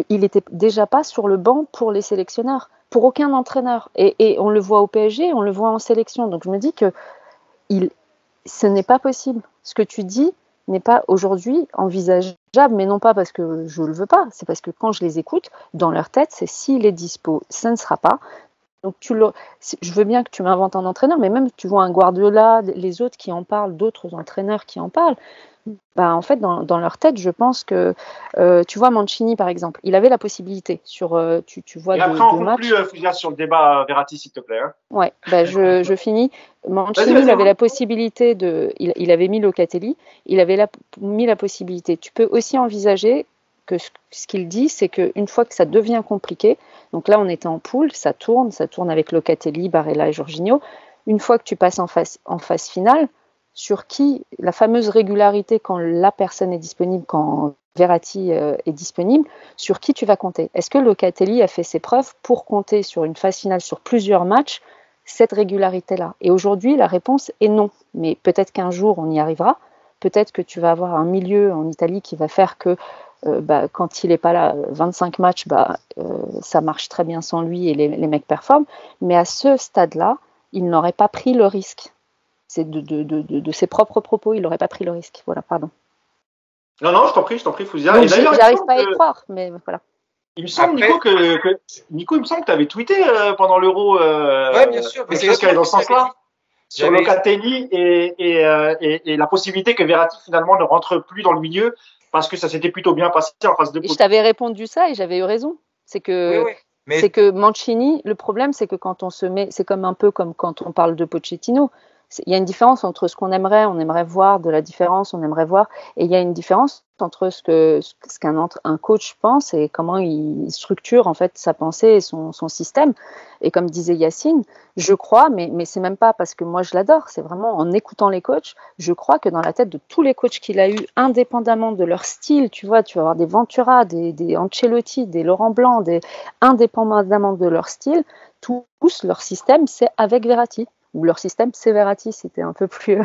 Il n'était déjà pas sur le banc pour les sélectionneurs, pour aucun entraîneur. Et on le voit au PSG, on le voit en sélection. Donc je me dis que ce n'est pas possible. Ce que tu dis n'est pas aujourd'hui envisageable, mais non pas parce que je le veux pas, c'est parce que quand je les écoute, dans leur tête, c'est s'il est dispo, ça ne sera pas. Donc je veux bien que tu m'inventes un entraîneur, mais même tu vois un Guardiola, les autres qui en parlent, d'autres entraîneurs qui en parlent, bah en fait dans leur tête, je pense que tu vois Mancini par exemple, il avait la possibilité sur tu vois. Et après on conclut sur le débat Verratti s'il te plaît. Hein. Ouais, bah je finis. Mancini il avait la possibilité il avait mis Locatelli, il avait mis la possibilité. Tu peux aussi envisager que ce qu'il dit, c'est qu'une fois que ça devient compliqué, donc là on était en poule, ça tourne avec Locatelli, Barella et Jorginho. Une fois que tu passes en phase finale, sur qui la fameuse régularité quand la personne est disponible, quand Verratti est disponible, sur qui tu vas compter? Est-ce que Locatelli a fait ses preuves pour compter sur une phase finale, sur plusieurs matchs, cette régularité-là? Et aujourd'hui, la réponse est non. Mais peut-être qu'un jour, on y arrivera. Peut-être que tu vas avoir un milieu en Italie qui va faire que quand il n'est pas là, 25 matchs, ça marche très bien sans lui et les mecs performent. Mais à ce stade-là, il n'aurait pas pris le risque. C'est de ses propres propos, il n'aurait pas pris le risque. Voilà, pardon. Non, je t'en prie, Fouzia. Donc, j'arrive pas à y croire, mais voilà. Il me semble, Nico, il me semble que tu avais tweeté pendant l'Euro. Ouais, bien sûr. Quelque chose qui allait dans ce sens-là. Sur Locatelli et la possibilité que Verratti finalement ne rentre plus dans le milieu parce que ça s'était plutôt bien passé en face de poule. Je t'avais répondu ça et j'avais eu raison. C'est que, c'est que Mancini, le problème, c'est que quand on se met, c'est comme un peu comme quand on parle de Pochettino. Il y a une différence entre ce qu'on aimerait, on aimerait voir de la différence, on aimerait voir, et il y a une différence entre ce qu'un coach pense et comment il structure en fait sa pensée et son système. Et comme disait Yacine, je crois, mais c'est même pas parce que moi je l'adore, c'est vraiment en écoutant les coachs, je crois que dans la tête de tous les coachs qu'il a eu, indépendamment de leur style, tu vas avoir des Ventura, des Ancelotti, des Laurent Blanc, indépendamment de leur style, tous leur système c'est avec Verratti. Ou leur système, c'est Verratti, c'était un peu plus.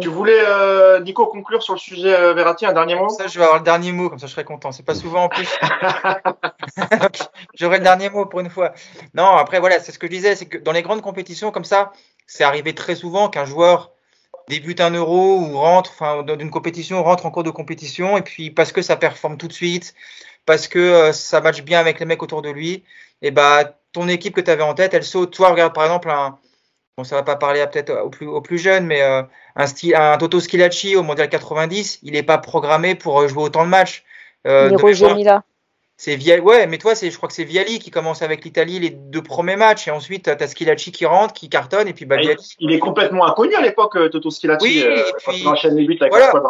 Tu voulais, Nico, conclure sur le sujet Verratti, un dernier mot? Ça, je vais avoir le dernier mot, comme ça je serai content. C'est pas souvent en plus. J'aurai le dernier mot pour une fois. Non, après, voilà, c'est ce que je disais, c'est que dans les grandes compétitions comme ça, c'est arrivé très souvent qu'un joueur débute un Euro ou rentre, enfin, dans une compétition, rentre en cours de compétition, et puis parce que ça performe tout de suite, parce que ça matche bien avec les mecs autour de lui, et ton équipe que tu avais en tête, elle saute. Toi, regarde par exemple ça va pas parler peut-être aux plus jeunes, mais un Toto Schillaci au Mondial 90, il n'est pas programmé pour jouer autant de matchs. Roger Mila. C'est ouais, mais toi, je crois que c'est Vialli qui commence avec l'Italie les 2 premiers matchs, et ensuite tu as Schillaci qui rentre, qui cartonne, et puis Vialli. Il est complètement inconnu à l'époque, Toto Schillaci. Oui, et puis, il enchaîne les buts avec voilà, la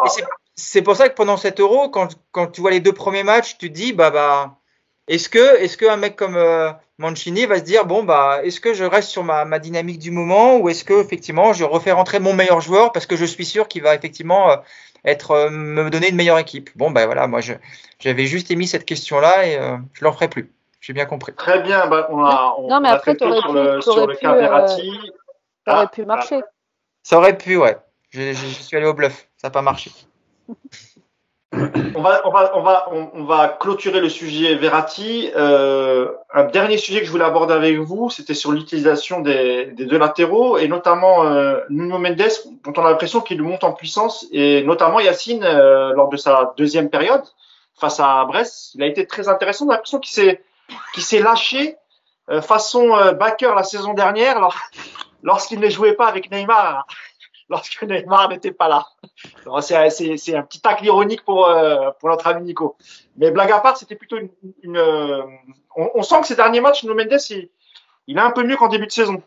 c'est pour ça que pendant cet Euro, quand tu vois les 2 premiers matchs, tu te dis est-ce que un mec comme Mancini va se dire est-ce que je reste sur ma dynamique du moment, ou est-ce que effectivement je refais rentrer mon meilleur joueur parce que je suis sûr qu'il va effectivement me donner une meilleure équipe. Voilà, moi j'avais juste émis cette question-là et je l'en ferai plus. J'ai bien compris. Très bien, non mais après tu aurais pu marcher. Ça aurait pu, ouais. Je suis allé au bluff, ça n'a pas marché. On va clôturer le sujet Verratti. Un dernier sujet que je voulais aborder avec vous, c'était sur l'utilisation des 2 latéraux, et notamment Nuno Mendes, dont on a l'impression qu'il monte en puissance, et notamment Yacine lors de sa deuxième période face à Brest. Il a été très intéressant. On a l'impression qu'il s'est lâché façon backer la saison dernière lorsqu'il ne jouait pas avec Neymar. Lorsque Neymar n'était pas là. C'est un petit tacle ironique pour notre ami Nico. Mais blague à part, c'était plutôt on sent que ces derniers matchs, Nuno Mendes, il est un peu mieux qu'en début de saison.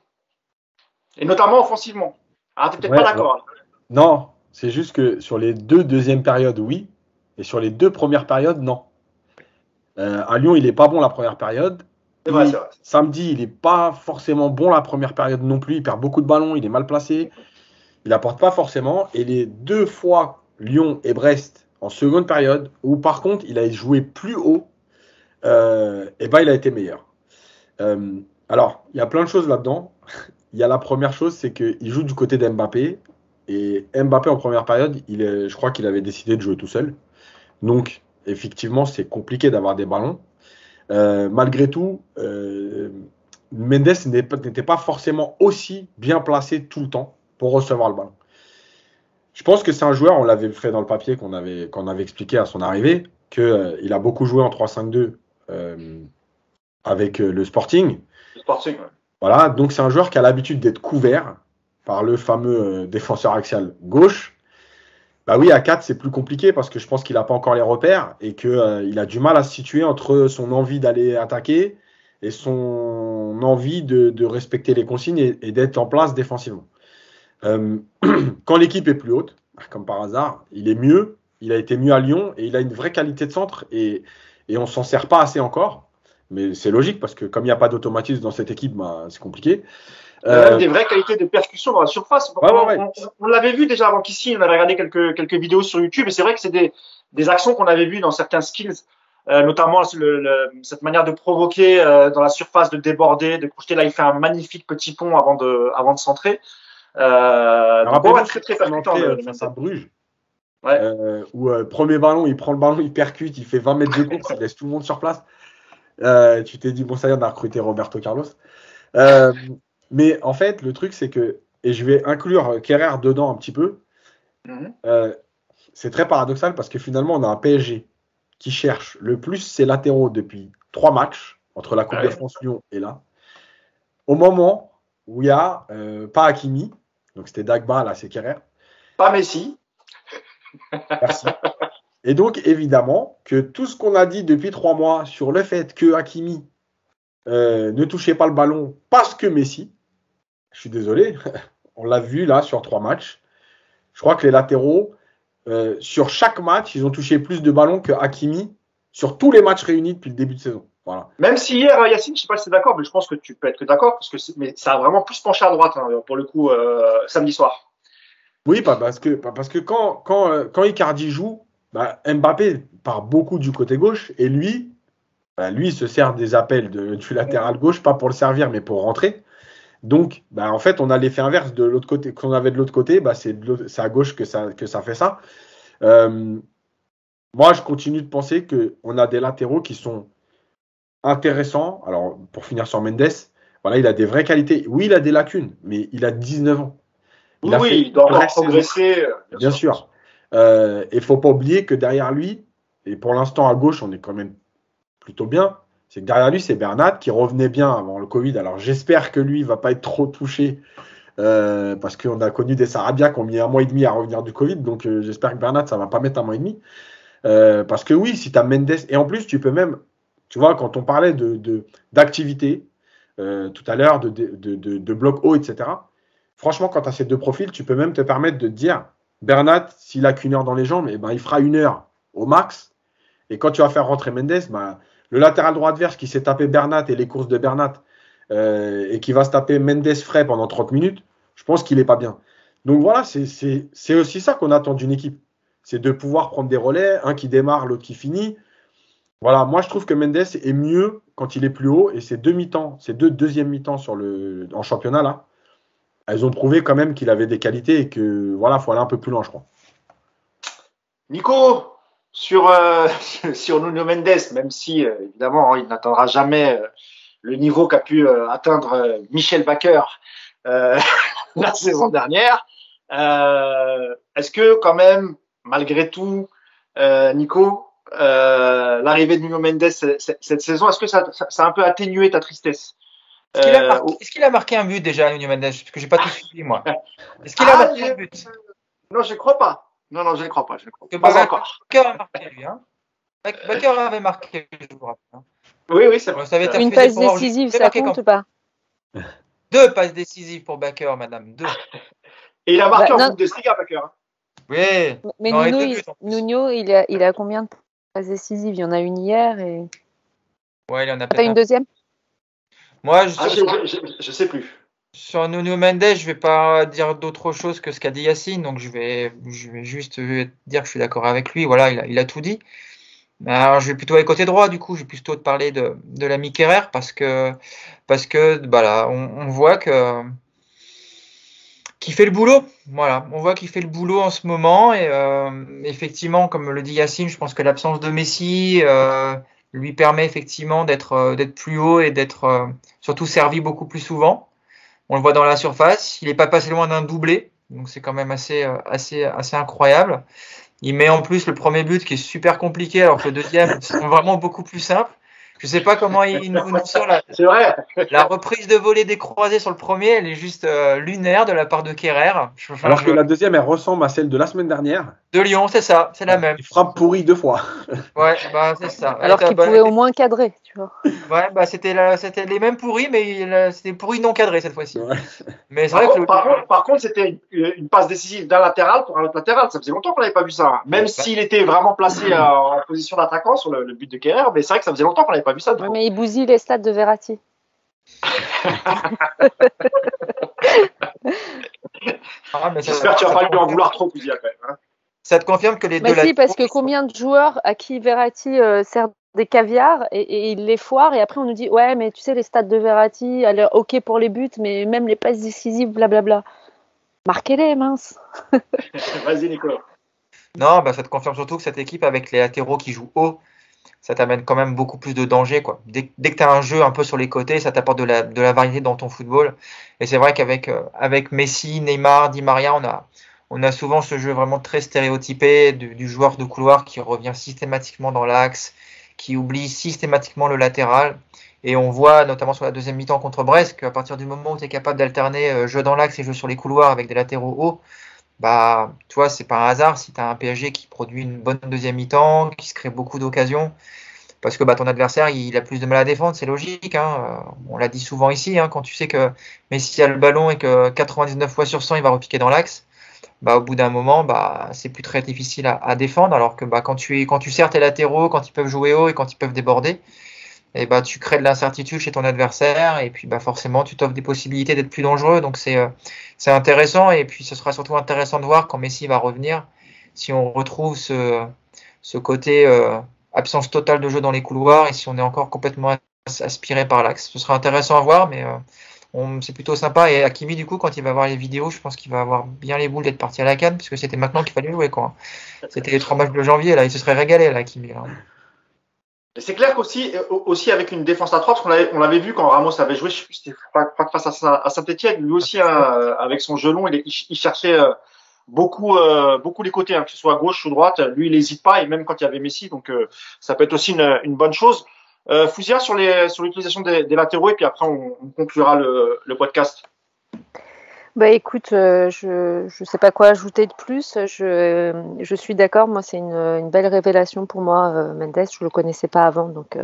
Et notamment offensivement. Alors, t'es peut-être pas d'accord. Non, c'est juste que sur les 2 deuxièmes périodes, oui. Et sur les 2 premières périodes, non. À Lyon, il n'est pas bon la première période. C'est vrai. Samedi, il n'est pas forcément bon la première période non plus. Il perd beaucoup de ballons, il est mal placé. Il n'apporte pas forcément. Et les 2 fois Lyon et Brest en seconde période, où par contre il a joué plus haut, il a été meilleur. Alors, il y a plein de choses là-dedans. Il y a la première chose, c'est qu'il joue du côté d'Mbappé. Et Mbappé en première période, je crois qu'il avait décidé de jouer tout seul. Donc, effectivement, c'est compliqué d'avoir des ballons. Malgré tout, Mendes n'était pas forcément aussi bien placé tout le temps pour recevoir le ballon. Je pense que c'est un joueur, on l'avait fait dans le papier qu'on avait expliqué à son arrivée, qu'il a beaucoup joué en 3-5-2 avec le Sporting. Le Sporting, ouais. Voilà, donc c'est un joueur qui a l'habitude d'être couvert par le fameux défenseur axial gauche. Oui, à 4, c'est plus compliqué parce que je pense qu'il n'a pas encore les repères et qu'il a du mal à se situer entre son envie d'aller attaquer et son envie de respecter les consignes et d'être en place défensivement. Quand l'équipe est plus haute, comme par hasard, il est mieux, il a été mieux à Lyon et il a une vraie qualité de centre et on s'en sert pas assez encore. Mais c'est logique parce que comme il n'y a pas d'automatisme dans cette équipe, bah, c'est compliqué. Il y a même des vraies qualités de percussion dans la surface. On l'avait vu déjà avant qu'ici, on avait regardé quelques vidéos sur YouTube et c'est vrai que c'est des actions qu'on avait vues dans certains skills, notamment cette manière de provoquer dans la surface, de déborder, de projeter. Là, il fait un magnifique petit pont avant de centrer. Très très percutant face à Bruges. Ouais. Où premier ballon, il prend le ballon, il percute, il fait 20 mètres de course, il laisse tout le monde sur place. Tu t'es dit, bon, ça y est, on a recruté Roberto Carlos. Mais en fait, le truc, c'est que, et je vais inclure Kerrer dedans un petit peu, c'est très paradoxal parce que finalement, on a un PSG qui cherche le plus ses latéraux depuis 3 matchs, entre la Coupe de France Lyon et là, au moment où il n'y a pas Hakimi, donc c'était Dagba, là c'est Kerrer. Pas Messi. Merci. Et donc, évidemment, que tout ce qu'on a dit depuis 3 mois sur le fait que Hakimi ne touchait pas le ballon parce que Messi, je suis désolé, on l'a vu là sur 3 matchs. Je crois que les latéraux, sur chaque match, ils ont touché plus de ballons que Hakimi sur tous les matchs réunis depuis le début de saison. Voilà. Même si hier, Yacine, je ne sais pas si tu es d'accord, mais je pense que tu peux être que d'accord, parce que mais ça a vraiment plus penché à droite hein, pour le coup samedi soir. Oui, parce que quand Icardi joue, bah, Mbappé part beaucoup du côté gauche et lui il se sert des appels du latéral gauche, pas pour le servir, mais pour rentrer. Donc, bah, en fait, on a l'effet inverse de l'autre côté. Qu'on avait de l'autre côté, bah, c'est à gauche que ça fait ça. Moi, je continue de penser qu'on a des latéraux qui sont intéressants. Alors, pour finir sur Mendes, voilà, il a des vraies qualités. Oui, il a des lacunes, mais il a 19 ans. Il doit encore progresser. Bien sûr. Il ne faut pas oublier que derrière lui, et pour l'instant à gauche, on est quand même plutôt bien, c'est que derrière lui, c'est Bernat qui revenait bien avant le Covid. Alors j'espère que lui, il ne va pas être trop touché parce qu'on a connu des Sarabia qui ont mis 1 mois et demi à revenir du Covid. Donc j'espère que Bernat, ça ne va pas mettre 1 mois et demi. Parce que oui, si tu as Mendes, et en plus, tu peux même, tu vois, quand on parlait d'activité tout à l'heure, de bloc haut, etc., franchement, quand tu as ces 2 profils, tu peux même te permettre de te dire, Bernat, s'il a qu'1 heure dans les jambes, eh ben, il fera 1 heure au max. Et quand tu vas faire rentrer Mendes, ben, le latéral droit adverse qui s'est tapé Bernat et les courses de Bernat et qui va se taper Mendes frais pendant 30 minutes, je pense qu'il n'est pas bien. Donc voilà, c'est aussi ça qu'on attend d'une équipe. C'est de pouvoir prendre des relais, un qui démarre, l'autre qui finit. Voilà, moi je trouve que Mendes est mieux quand il est plus haut et ces 2 mi-temps, ces 2 deuxièmes mi-temps en championnat là, elles ont prouvé quand même qu'il avait des qualités et que voilà, faut aller un peu plus loin, je crois. Nico, sur Nuno Mendes, même si évidemment il n'atteindra jamais le niveau qu'a pu atteindre Michel Bakker la saison dernière, est-ce que quand même, malgré tout, Nico, l'arrivée de Nuno Mendes cette saison, est-ce que ça a un peu atténué ta tristesse? Est-ce qu'il a marqué un but déjà, Nuno Mendes? Parce que j'ai pas tout suivi, moi. Est-ce qu'il a marqué un but? Non, je ne crois pas. Non, je ne crois pas. Pas encore. Bakker a marqué, lui. Hein. Bakker avait marqué, je vous rappelle. Hein. Oui, c'est vrai. Une passe décisive, ça compte ou pas? 2 passes décisives pour Bakker, madame. 2. Et il a marqué en Bundesliga, Bakker. Oui. Mais Nuno, il a combien de passes décisives? Il y en a une hier et. Ouais, il en a pas une deuxième? Moi, je sais plus. Sur Nuno Mendes, je vais pas dire d'autre chose que ce qu'a dit Yacine, donc je vais juste dire que je suis d'accord avec lui. Voilà, il a tout dit. Alors, je vais plutôt aller côté droit, du coup, je vais plutôt te parler de l'ami Kerrer parce que voilà, on voit qu'il fait le boulot. Voilà, on voit qu'il fait le boulot en ce moment et effectivement, comme le dit Yacine, je pense que l'absence de Messi lui permet effectivement d'être plus haut et d'être surtout servi beaucoup plus souvent. On le voit dans la surface, il n'est pas passé loin d'un doublé, donc c'est quand même assez incroyable. Il met en plus le premier but qui est super compliqué, alors que le deuxième sont vraiment beaucoup plus simples. Je ne sais pas comment il nous sort la reprise de volée des croisés sur le premier, elle est juste lunaire de la part de Kerrer. Alors que la deuxième, elle ressemble à celle de la semaine dernière. De Lyon, c'est ça, c'est la même. Il frappe pourri 2 fois. Ouais, bah c'est ça. Alors qu'il pouvait au moins cadrer. Tu sûr. Ouais, bah c'était les mêmes pourris, mais c'était pourris non cadrés cette fois-ci. Ouais. Mais c'est vrai que Par contre, c'était une passe décisive d'un latéral pour un autre latéral. Ça faisait longtemps qu'on n'avait pas vu ça, hein. Même s'il était vraiment placé en position d'attaquant sur le but de Kerrer, mais c'est vrai que ça faisait longtemps qu'on n'avait pas vu ça. Ouais, mais il bousille les stats de Verratti. J'espère que tu vas pas lui en vouloir trop, Cousilla, quand même. Hein. Ça te confirme que les Mais deux si, parce que combien de joueurs à qui Verratti sert des caviars et il les foire et après on nous dit ouais mais tu sais les stats de Verratti, elle ok pour les buts mais même les passes décisives blablabla. Marquez-les, mince. Vas-y Nicolas. Non, bah ça te confirme surtout que cette équipe avec les latéraux qui jouent haut, ça t'amène quand même beaucoup plus de danger, quoi. Dès que tu as un jeu un peu sur les côtés, ça t'apporte de la variété dans ton football. Et c'est vrai qu'avec avec Messi, Neymar, Di Maria, on a souvent ce jeu vraiment très stéréotypé du joueur de couloir qui revient systématiquement dans l'axe, qui oublie systématiquement le latéral. Et on voit notamment sur la deuxième mi-temps contre Brest qu'à partir du moment où tu es capable d'alterner jeu dans l'axe et jeu sur les couloirs avec des latéraux hauts, bah, tu vois, c'est pas un hasard si tu as un PSG qui produit une bonne deuxième mi-temps, qui se crée beaucoup d'occasions. Parce que bah, ton adversaire, il a plus de mal à défendre, c'est logique. Hein. On l'a dit souvent ici, hein, quand tu sais que Messi a le ballon et que 99 fois sur 100, il va repiquer dans l'axe, bah, au bout d'un moment, bah, c'est plus très difficile à défendre. Alors que bah, quand tu sers tes latéraux, quand ils peuvent jouer haut et quand ils peuvent déborder, et bah, tu crées de l'incertitude chez ton adversaire et puis bah, forcément, tu t'offres des possibilités d'être plus dangereux. Donc c'est intéressant et puis ce sera surtout intéressant de voir quand Messi va revenir, si on retrouve ce côté absence totale de jeu dans les couloirs et si on est encore complètement aspiré par l'axe. Ce sera intéressant à voir, mais c'est plutôt sympa. Et Hakimi, du coup, quand il va voir les vidéos, je pense qu'il va avoir bien les boules d'être parti à la CAN, puisque c'était maintenant qu'il fallait jouer, quoi. C'était les 3 matchs de janvier, là, il se serait régalé, là, Hakimi. Là. Et c'est clair qu'aussi avec une défense à 3, parce on l'avait vu quand Ramos avait joué, je sais plus, c'était face à Saint-Etienne, lui aussi, avec son gelon, il cherchait beaucoup les côtés, hein, que ce soit à gauche ou droite. Lui, il n'hésite pas, et même quand il y avait Messi, donc ça peut être aussi une bonne chose. Fouzia sur l'utilisation des latéraux, et puis après on conclura le podcast. Bah écoute, je sais pas quoi ajouter de plus. Je suis d'accord. Moi, c'est une belle révélation pour moi, Mendes. Je le connaissais pas avant, donc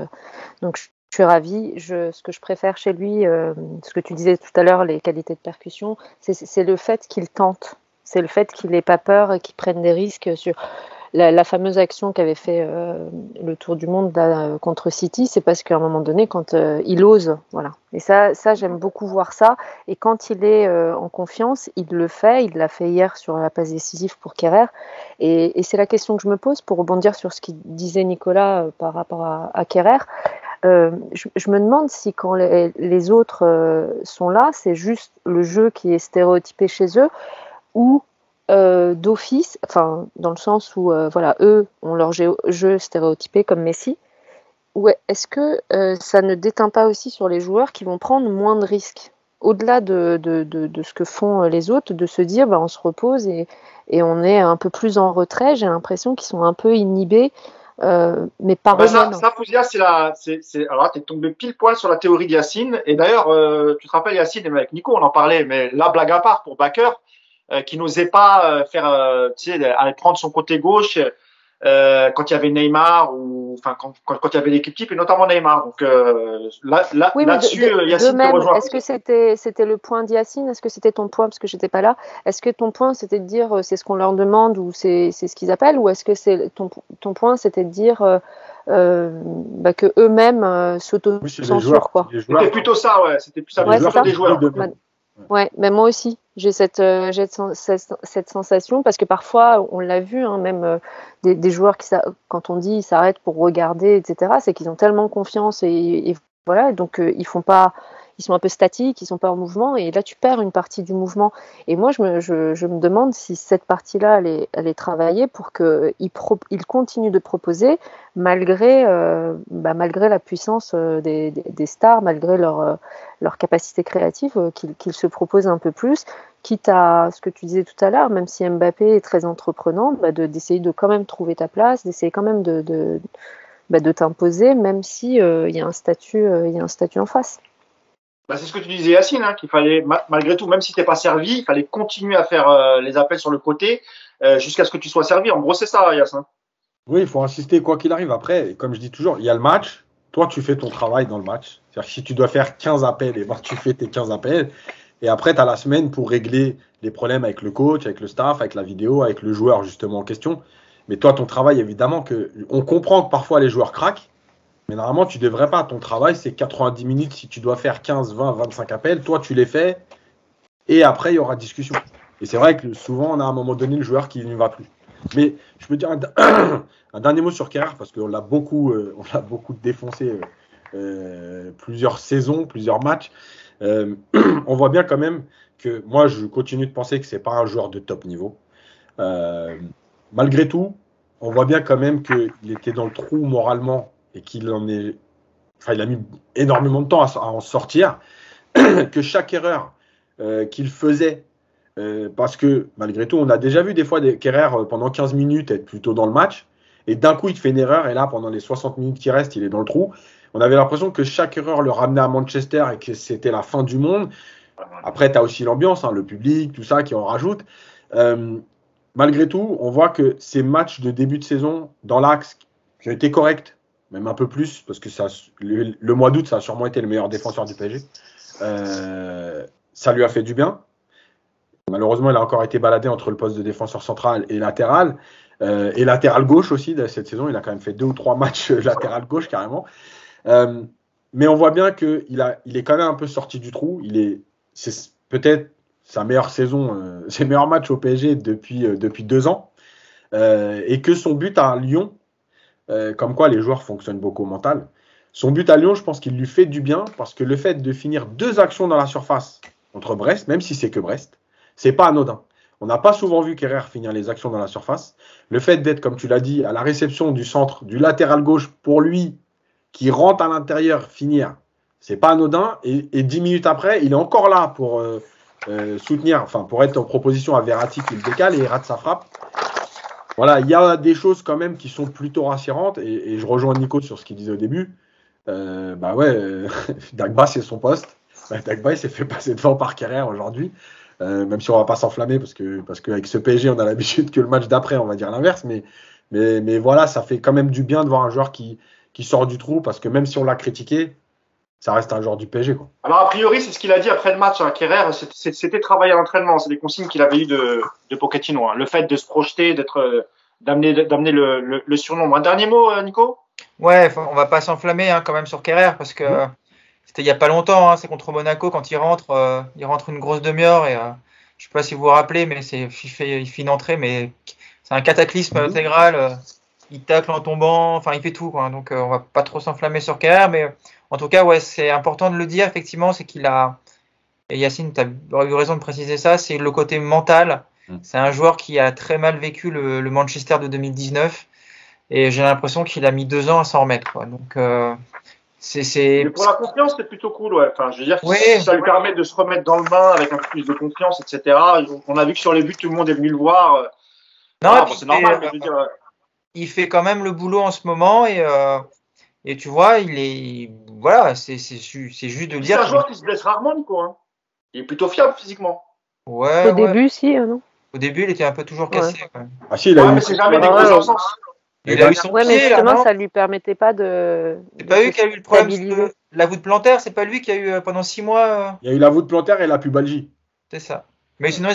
je suis ravie. Ce que je préfère chez lui, ce que tu disais tout à l'heure, les qualités de percussion, c'est le fait qu'il tente. C'est le fait qu'il n'ait pas peur et qu'il prenne des risques sur la fameuse action qu'avait fait le Tour du Monde là, contre City. C'est parce qu'à un moment donné, quand il ose, voilà. Et ça, j'aime beaucoup voir ça. Et quand il est en confiance, il le fait. Il l'a fait hier sur la passe décisive pour Kerrer. Et c'est la question que je me pose pour rebondir sur ce qu'il disait Nicolas par rapport à Kerrer. Je me demande si quand les autres sont là, c'est juste le jeu qui est stéréotypé chez eux ou d'office, enfin dans le sens où voilà, eux ont leur jeu stéréotypé comme Messi, ou est-ce que ça ne déteint pas aussi sur les joueurs qui vont prendre moins de risques au-delà de ce que font les autres, de se dire bah, on se repose et on est un peu plus en retrait. J'ai l'impression qu'ils sont un peu inhibés, mais par eux-mêmes. Ça, Fouzia, alors t'es tombé pile poil sur la théorie de Yacine. Et d'ailleurs, tu te rappelles Yacine, et avec Nico, on en parlait, mais la blague à part pour Bakker, qui n'osait pas aller prendre son côté gauche quand il y avait Neymar ou enfin quand il y avait l'équipe type et notamment Neymar. Donc là-dessus, Yacine te rejoint. Est-ce que c'était le point d'Yacine? Est-ce que c'était ton point parce que j'étais pas là? Est-ce que ton point c'était de dire c'est ce qu'on leur demande ou c'est ce qu'ils appellent, ou est-ce que c'est ton point c'était de dire que eux-mêmes s'auto-censurent, quoi? C'était plutôt ça, ouais. C'était plus ça. Ouais, c'est ça. Des joueurs. Ouais, mais moi aussi, j'ai cette sensation parce que parfois, on l'a vu, hein, même des joueurs quand on dit ils s'arrêtent pour regarder, etc., c'est qu'ils ont tellement confiance et voilà, donc ils sont un peu statiques, ils sont pas en mouvement et là tu perds une partie du mouvement. Et moi je me demande si cette partie-là elle est travaillée pour qu'ils continuent de proposer malgré la puissance des stars, malgré leur capacité créative, qu'ils se proposent un peu plus, quitte à ce que tu disais tout à l'heure, même si Mbappé est très entreprenant, d'essayer de quand même trouver ta place, d'essayer quand même de t'imposer, même si il y a un statut en face. C'est ce que tu disais, Yacine, hein, qu'il fallait, malgré tout, même si t'es pas servi, il fallait continuer à faire les appels sur le côté jusqu'à ce que tu sois servi. En gros, c'est ça, Yacine. Oui, il faut insister quoi qu'il arrive. Après, comme je dis toujours, il y a le match toi, tu fais ton travail dans le match. C'est-à-dire que si tu dois faire 15 appels, et ben, tu fais tes 15 appels. Et après, tu as la semaine pour régler les problèmes avec le coach, avec le staff, avec la vidéo, avec le joueur justement en question. Mais toi, ton travail, évidemment, on comprend que parfois les joueurs craquent. Mais normalement, tu ne devrais pas. Ton travail, c'est 90 minutes. Si tu dois faire 15, 20, 25 appels, toi, tu les fais. Et après, il y aura discussion. Et c'est vrai que souvent, on a à un moment donné le joueur qui ne va plus. Mais je peux dire un dernier mot sur Kerrer, parce qu'on l'a beaucoup défoncé plusieurs saisons, plusieurs matchs. On voit bien quand même que moi, je continue de penser que ce n'est pas un joueur de top niveau. Malgré tout, on voit bien quand même qu'il était dans le trou moralement et qu'il en est. Enfin, il a mis énormément de temps à en sortir. Que chaque erreur qu'il faisait, parce que malgré tout, on a déjà vu des fois des Kerrer pendant 15 minutes être plutôt dans le match, et d'un coup, il fait une erreur, et là, pendant les 60 minutes qui restent, il est dans le trou. On avait l'impression que chaque erreur le ramenait à Manchester et que c'était la fin du monde. Après, tu as aussi l'ambiance, le public, tout ça qui en rajoute. Malgré tout, on voit que ces matchs de début de saison dans l'axe qui ont été corrects, même un peu plus, parce que le mois d'août, ça a sûrement été le meilleur défenseur du PSG. Ça lui a fait du bien. Malheureusement, il a encore été baladé entre le poste de défenseur central et latéral. Et latéral gauche aussi, cette saison. Il a quand même fait 2 ou 3 matchs latéral gauche carrément. Mais on voit bien qu'il est quand même un peu sorti du trou. C'est peut-être sa meilleure saison, ses meilleurs matchs au PSG depuis 2 ans. Et que son but à Lyon, comme quoi les joueurs fonctionnent beaucoup au mental, son but à Lyon, je pense qu'il lui fait du bien parce que le fait de finir 2 actions dans la surface contre Brest, même si c'est que Brest, c'est pas anodin. On n'a pas souvent vu Kerrer finir les actions dans la surface. Le fait d'être, comme tu l'as dit, à la réception du centre, du latéral gauche, pour lui, qui rentre à l'intérieur, finir, c'est pas anodin. Et 10 minutes après, il est encore là pour soutenir, enfin pour être en proposition à Verratti qui le décale et il rate sa frappe. Voilà, il y a des choses quand même qui sont plutôt rassurantes et je rejoins Nico sur ce qu'il disait au début. Dagba c'est son poste. Dagba il s'est fait passer devant par Kerrer aujourd'hui. Même si on va pas s'enflammer parce qu'avec ce PSG on a l'habitude que le match d'après on va dire l'inverse, mais voilà, ça fait quand même du bien de voir un joueur qui sort du trou parce que même si on l'a critiqué, ça reste un joueur du PSG quoi. Alors a priori c'est ce qu'il a dit après le match, Kerrer, c'était travailler à l'entraînement, c'est des consignes qu'il avait eues de Pochettino, le fait de se projeter, d'amener le surnombre. Un dernier mot Nico? Ouais, on va pas s'enflammer quand même sur Kerrer parce que c'était il y a pas longtemps, c'est contre Monaco quand il rentre une grosse demi-heure et je sais pas si vous vous rappelez, mais il fait une entrée, mais c'est un cataclysme intégral. Il tacle en tombant, enfin il fait tout quoi. Donc on va pas trop s'enflammer sur Kerrer, mais en tout cas ouais, c'est important de le dire effectivement, c'est qu'il a, et Yacine, tu as eu raison de préciser ça, c'est le côté mental. C'est un joueur qui a très mal vécu le Manchester de 2019 et j'ai l'impression qu'il a mis 2 ans à s'en remettre quoi. Donc Mais pour la confiance, c'est plutôt cool, ouais. Enfin, je veux dire, ça lui permet de se remettre dans le bain avec un peu plus de confiance, etc. On a vu que sur les buts, tout le monde est venu le voir. Non, c'est normal, mais je veux dire. Il fait quand même le boulot en ce moment et tu vois, c'est juste de dire. C'est un joueur qui se blesse rarement, Nico. Il est plutôt fiable physiquement. Ouais. Au début, si, non. Au début, il était un peu toujours cassé. Ouais. Ah si, il a eu. Mais c'est jamais des grosses absences. Il a eu son pied, mais justement, là, ça lui permettait pas de. C'est pas lui qui a eu le problème de la voûte plantaire, c'est pas lui qui a eu pendant 6 mois. Il y a eu la voûte plantaire et la pubalgie. C'est ça. Mais sinon,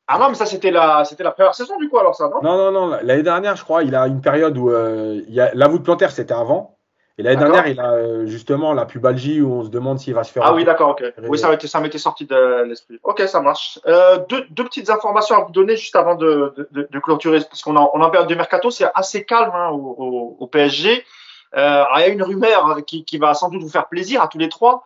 Ah non, mais ça c'était la première saison du coup alors ça, non? Non. L'année dernière, je crois, il a une période où la voûte plantaire c'était avant. Et l'année dernière, il a justement la pubalgie où on se demande s'il va se faire. Ah oui, d'accord, ok. Oui, ça m'était sorti de l'esprit. Ok, ça marche. Deux petites informations à vous donner juste avant de clôturer, parce qu'on en période de mercato, c'est assez calme au PSG. Alors, il y a une rumeur qui va sans doute vous faire plaisir à tous les trois.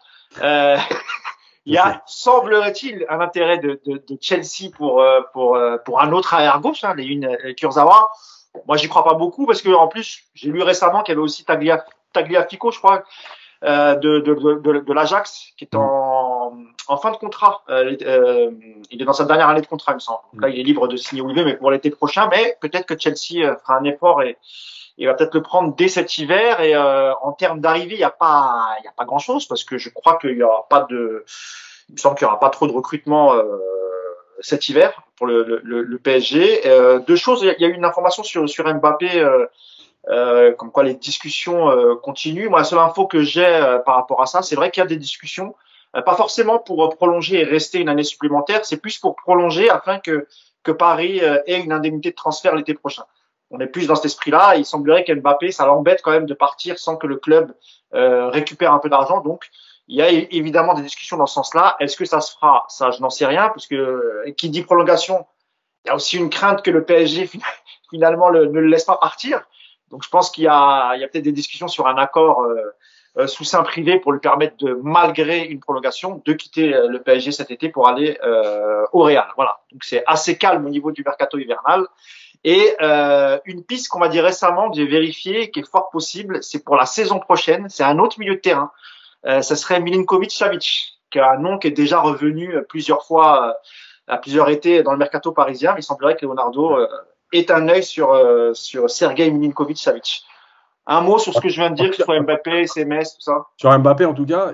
Il y a, semblerait-il, un intérêt de Chelsea pour un autre arrière gauche, les une Kurzawa. Moi, j'y crois pas beaucoup parce que en plus, j'ai lu récemment qu'il y avait aussi Tagliafico, je crois, de l'Ajax, qui est en fin de contrat. Il est dans sa dernière année de contrat, il me semble. Donc là, il est libre de signer où il veut, mais pour l'été prochain. Mais peut-être que Chelsea fera un effort et va peut-être le prendre dès cet hiver. Et en termes d'arrivée, il y a pas grand-chose parce que je crois qu'il y aura pas il me semble qu'il y aura pas trop de recrutement cet hiver pour le PSG. 2 choses, il y a eu une information sur Mbappé. comme quoi les discussions continuent. Moi, la seule info que j'ai par rapport à ça, c'est vrai qu'il y a des discussions, pas forcément pour prolonger et rester une année supplémentaire, c'est plus pour prolonger afin que Paris ait une indemnité de transfert l'été prochain. On est plus dans cet esprit-là. Il semblerait qu'Mbappé, ça l'embête quand même de partir sans que le club récupère un peu d'argent. Donc, il y a évidemment des discussions dans ce sens-là. Est-ce que ça se fera? Ça, je n'en sais rien, parce que qui dit prolongation, il y a aussi une crainte que le PSG finalement ne le laisse pas partir. Donc, je pense qu'il y a peut-être des discussions sur un accord sous seing privé pour lui permettre de, malgré une prolongation, de quitter le PSG cet été pour aller au Real. Voilà. Donc, c'est assez calme au niveau du mercato hivernal. Et une piste qu'on m'a dit récemment, que j'ai vérifiée, qui est fort possible, c'est pour la saison prochaine. C'est un autre milieu de terrain. Ça serait Milinkovic-Savic, qui est un nom qui est déjà revenu plusieurs fois, à plusieurs étés dans le mercato parisien. Mais il semblerait que Leonardo ait un œil sur Sergei Milinkovic-Savic. Un mot sur ce que je viens de dire, que ce soit Mbappé, SMS, tout ça. Sur Mbappé, en tout cas,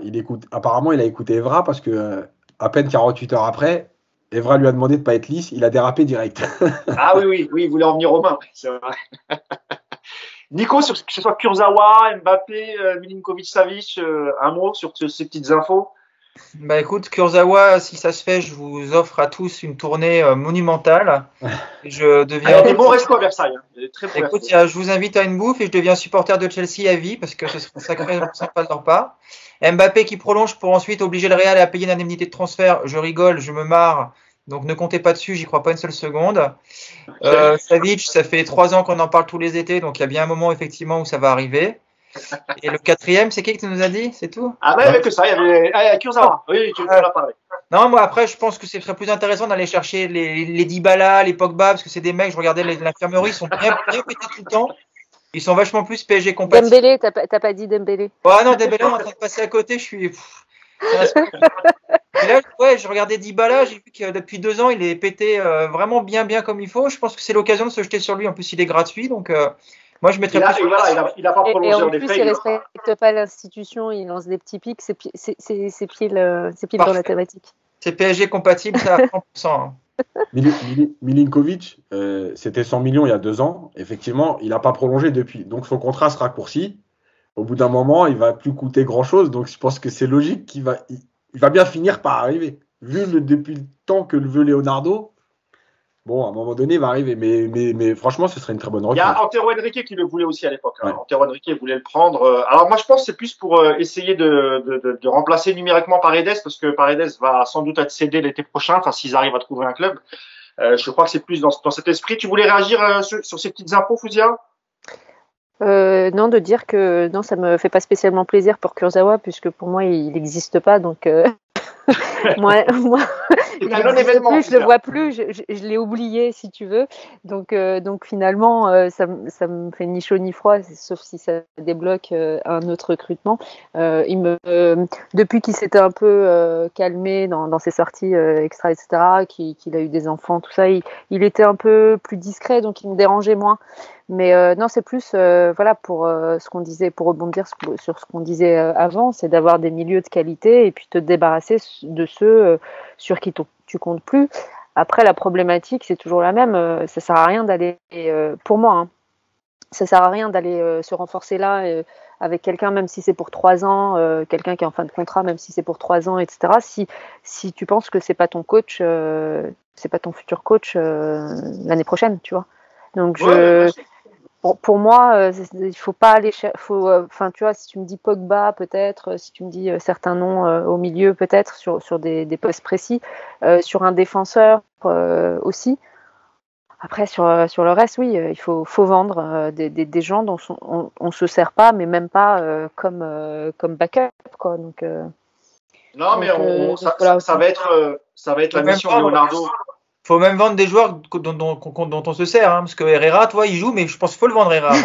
apparemment, il a écouté Evra parce que à peine 48 heures après, Evra lui a demandé de pas être lisse, il a dérapé direct. Ah oui, il voulait en venir aux mains, c'est vrai. Nico, que ce soit Kurzawa, Mbappé, Milinkovic-Savic, un mot sur ces petites infos? Bah écoute, Kurzawa, si ça se fait, je vous offre à tous une tournée monumentale. Et je deviens. Des bons restos à Versailles. Hein. Très bons écoute, je vous invite à une bouffe et je deviens supporter de Chelsea à vie parce que ce serait sacrément sympa de leur part. Mbappé qui prolonge pour ensuite obliger le Real à payer une indemnité de transfert. Je rigole, je me marre. Donc ne comptez pas dessus, j'y crois pas une seule seconde. Savic, ça fait 3 ans qu'on en parle tous les étés, donc il y a bien un moment effectivement où ça va arriver. Et le quatrième, c'est qui que tu nous as dit? C'est tout? Ah ouais, avec que ça, il y avait Kurzawa. Oui, tu en as parlé. Non, moi après, je pense que c'est très plus intéressant d'aller chercher les Dybala, les Pogba, parce que c'est des mecs, je regardais l'infirmerie, ils sont bien pétés tout le temps. Ils sont vachement plus PSG compatibles. Dembélé, t'as pas dit Dembélé. Ouais, non, Dembélé, on est en train de passer à côté, je suis. Et là, ouais, je regardais Dybala, j'ai vu que depuis 2 ans, il est pété vraiment bien comme il faut. Je pense que c'est l'occasion de se jeter sur lui. En plus, il est gratuit, donc moi, je mettrais plus. Il a pas prolongé en plus, il respecte pas l'institution, il lance des petits pics, c'est pile dans la thématique. C'est PSG compatible, ça à 100%. Hein. Milinkovic, c'était 100 millions il y a 2 ans. Effectivement, il n'a pas prolongé depuis. Donc son contrat se raccourcit. Au bout d'un moment, il va plus coûter grand-chose. Donc je pense que c'est logique qu'il va bien finir par arriver. Depuis le temps que le veut Leonardo, bon, à un moment donné, il va arriver. Mais franchement, ce serait une très bonne recrue. Il y a Antero Henrique qui le voulait aussi à l'époque. Hein. Ouais. Antero Henrique voulait le prendre. Alors moi, je pense que c'est plus pour essayer de remplacer numériquement Paredes, parce que Paredes va sans doute être cédé l'été prochain, enfin s'ils arrivent à trouver un club. Je crois que c'est plus dans cet esprit. Tu voulais réagir sur ces petites infos, Fouzia? Non, de dire que non, ça me fait pas spécialement plaisir pour Kurzawa, puisque pour moi, il n'existe pas. Donc, moi c'est un non-événement. Je le vois plus, je l'ai oublié, si tu veux. Donc finalement, ça me fait ni chaud ni froid, sauf si ça débloque un autre recrutement. Depuis qu'il s'était un peu calmé dans ses sorties extra, etc., qu'il a eu des enfants, tout ça, il était un peu plus discret, donc il me dérangeait moins. Mais non, c'est plus voilà pour ce qu'on disait, pour rebondir sur ce qu'on disait avant, c'est d'avoir des milieux de qualité et puis te débarrasser de ceux sur qui tu comptes plus. Après, la problématique, c'est toujours la même. Ça sert à rien d'aller, pour moi, hein, ça sert à rien d'aller se renforcer là avec quelqu'un, même si c'est pour 3 ans, quelqu'un qui est en fin de contrat, même si c'est pour 3 ans, etc. Si tu penses que c'est pas ton coach, c'est pas ton futur coach l'année prochaine, tu vois. Donc pour moi, il faut pas aller, enfin tu vois, si tu me dis Pogba peut-être, si tu me dis certains noms au milieu peut-être sur des postes précis, sur un défenseur aussi. Après sur le reste, oui, il faut vendre des gens dont on se sert pas, mais même pas comme backup quoi. Donc non, mais ça va être la mission de Leonardo. Faut même vendre des joueurs dont on se sert, hein, parce que Herrera, toi, il joue, mais je pense qu'il faut le vendre, Herrera.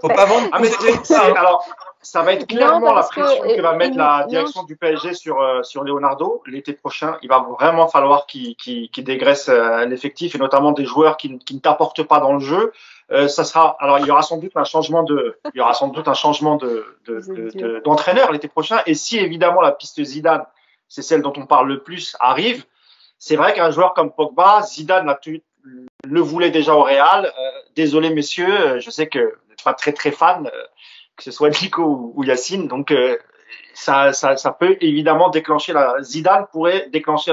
Faut pas vendre. Ah, mais alors, ça va être clairement la pression que va mettre la direction du PSG sur Leonardo l'été prochain. Il va vraiment falloir qu'il dégraisse l'effectif et notamment des joueurs qui ne t'apportent pas dans le jeu. Alors il y aura sans doute un changement d'entraîneur l'été prochain. Et si évidemment la piste Zidane, c'est celle dont on parle le plus, arrive. C'est vrai qu'un joueur comme Pogba, Zidane le voulait déjà au Real. Désolé messieurs, je sais que vous êtes pas très très fan, que ce soit Nico ou Yacine. Donc ça peut évidemment déclencher Zidane pourrait déclencher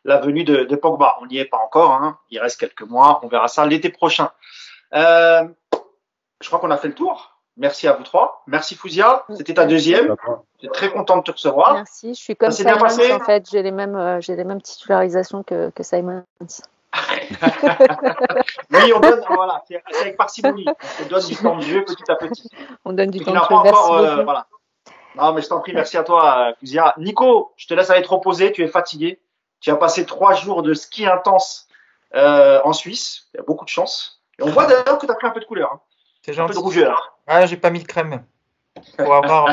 la venue de Pogba. On n'y est pas encore, hein. Il reste quelques mois. On verra ça l'été prochain. Je crois qu'on a fait le tour. Merci à vous trois. Merci Fouzia. C'était ta deuxième. J'étais très content de te recevoir. Merci. Je suis comme Ça s'est bien Simons, passé en fait. J'ai les mêmes titularisations que Simons. Oui, on donne, voilà, c'est avec parcimonie. On donne du temps de jeu petit à petit. On donne du Tu temps de n'as jeu. pas Merci encore, beaucoup. voilà. Non, mais je t'en prie, merci à toi, Fouzia. Nico, je te laisse aller te reposer. Tu es fatigué. Tu as passé 3 jours de ski intense en Suisse. Il y a beaucoup de chance. Et on voit d'ailleurs que tu as pris un peu de couleur. Hein. C'est Un peu de gentil. rougeur. Ah, j'ai pas mis de crème. Pour avoir.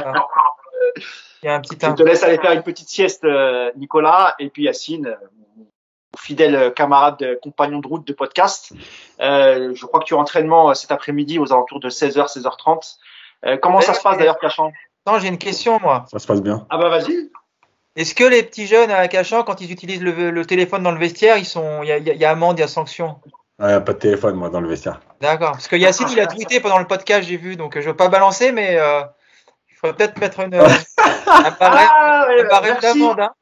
Il y a un petit Je teint. te laisse aller faire une petite sieste, Nicolas. Et puis Yacine, fidèle camarade, compagnon de route de podcast. Je crois que tu as entraînement cet après-midi aux alentours de 16h, 16h30. Comment ça se passe d'ailleurs, Cachan? Non, j'ai une question, moi. Ça se passe bien. Ah bah vas-y. Est-ce que les petits jeunes à Cachan, quand ils utilisent le téléphone dans le vestiaire, il y a amende, il y a sanction? Ouais, pas de téléphone, moi, dans le vestiaire. D'accord. Parce que Yacine, il a tweeté pendant le podcast, j'ai vu, donc je veux pas balancer, mais il faudrait peut-être mettre un barème, un barème merci. d'amende. Hein.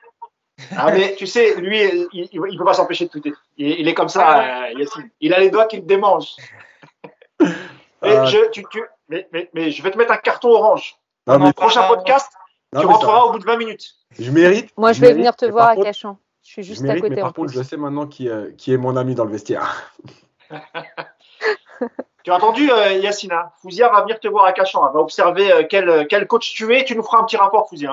Ah mais tu sais, lui, il peut pas s'empêcher de tweeter. Il est comme ça, Yacine. Il a les doigts qui le démangent. Mais je vais te mettre un carton orange. Non, mais, Prochain podcast, non, tu mais rentreras au bout de 20 minutes. je mérite. Moi, je je vais mérite, venir te mais voir par à contre, Cachan. Je suis je juste à mérite, côté mais en par contre, plus. je sais maintenant qui est mon ami dans le vestiaire. Tu as entendu, Yacine, Fouzia va venir te voir à Cachan. Elle va observer quel coach tu es. Tu nous feras un petit rapport, Fouzia.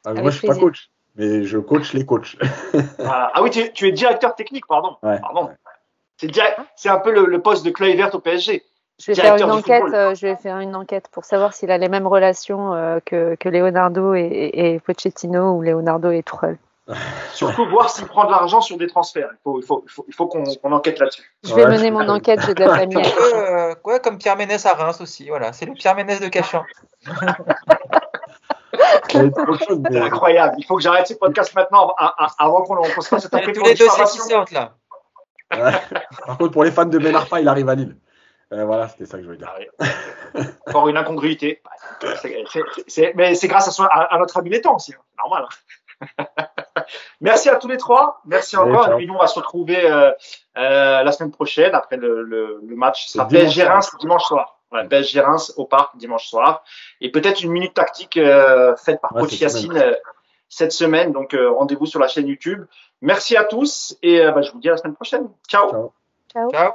Hein. Moi, je suis pas plaisir. coach, mais je coach les coachs. Voilà. Ah oui, tu es directeur technique, pardon. Ouais. Pardon. C'est un peu le poste de Kluivert au PSG. Je vais faire Directeur une du enquête. football. Je vais faire une enquête pour savoir s'il a les mêmes relations que Leonardo et Pochettino ou Leonardo et Tuchel. Surtout voir s'il prend de l'argent sur des transferts. Il faut qu'on enquête là-dessus. Je vais Ouais. mener mon enquête. J'ai de la famille. à Cachan. Ouais, comme Pierre Ménès à Reims aussi. Voilà, c'est le Pierre Ménès de Cachan. C'est autre chose, C'est mais- incroyable. Il faut que j'arrête ce podcast maintenant avant qu'on se fasse Il y a taper tous pour les dossiers qui diffamation. sortent là. Ouais. Par contre, pour les fans de Ben Arfa, il arrive à Lille. Voilà, c'était ça que je voulais dire. Encore une incongruité. Mais c'est grâce à notre ami Létang aussi. Hein. C'est normal. Merci à tous les trois. Merci Allez, encore. ciao. Et puis nous, on va se retrouver la semaine prochaine après le match. Ce sera Dimanche PSG soir. Reims dimanche soir. Ouais, PSG Reims au parc dimanche soir. Et peut-être une minute tactique faite par Ouais, Coach cette Yacine cette semaine. Donc rendez-vous sur la chaîne YouTube. Merci à tous et je vous dis à la semaine prochaine. Ciao. Ciao. Ciao. Ciao.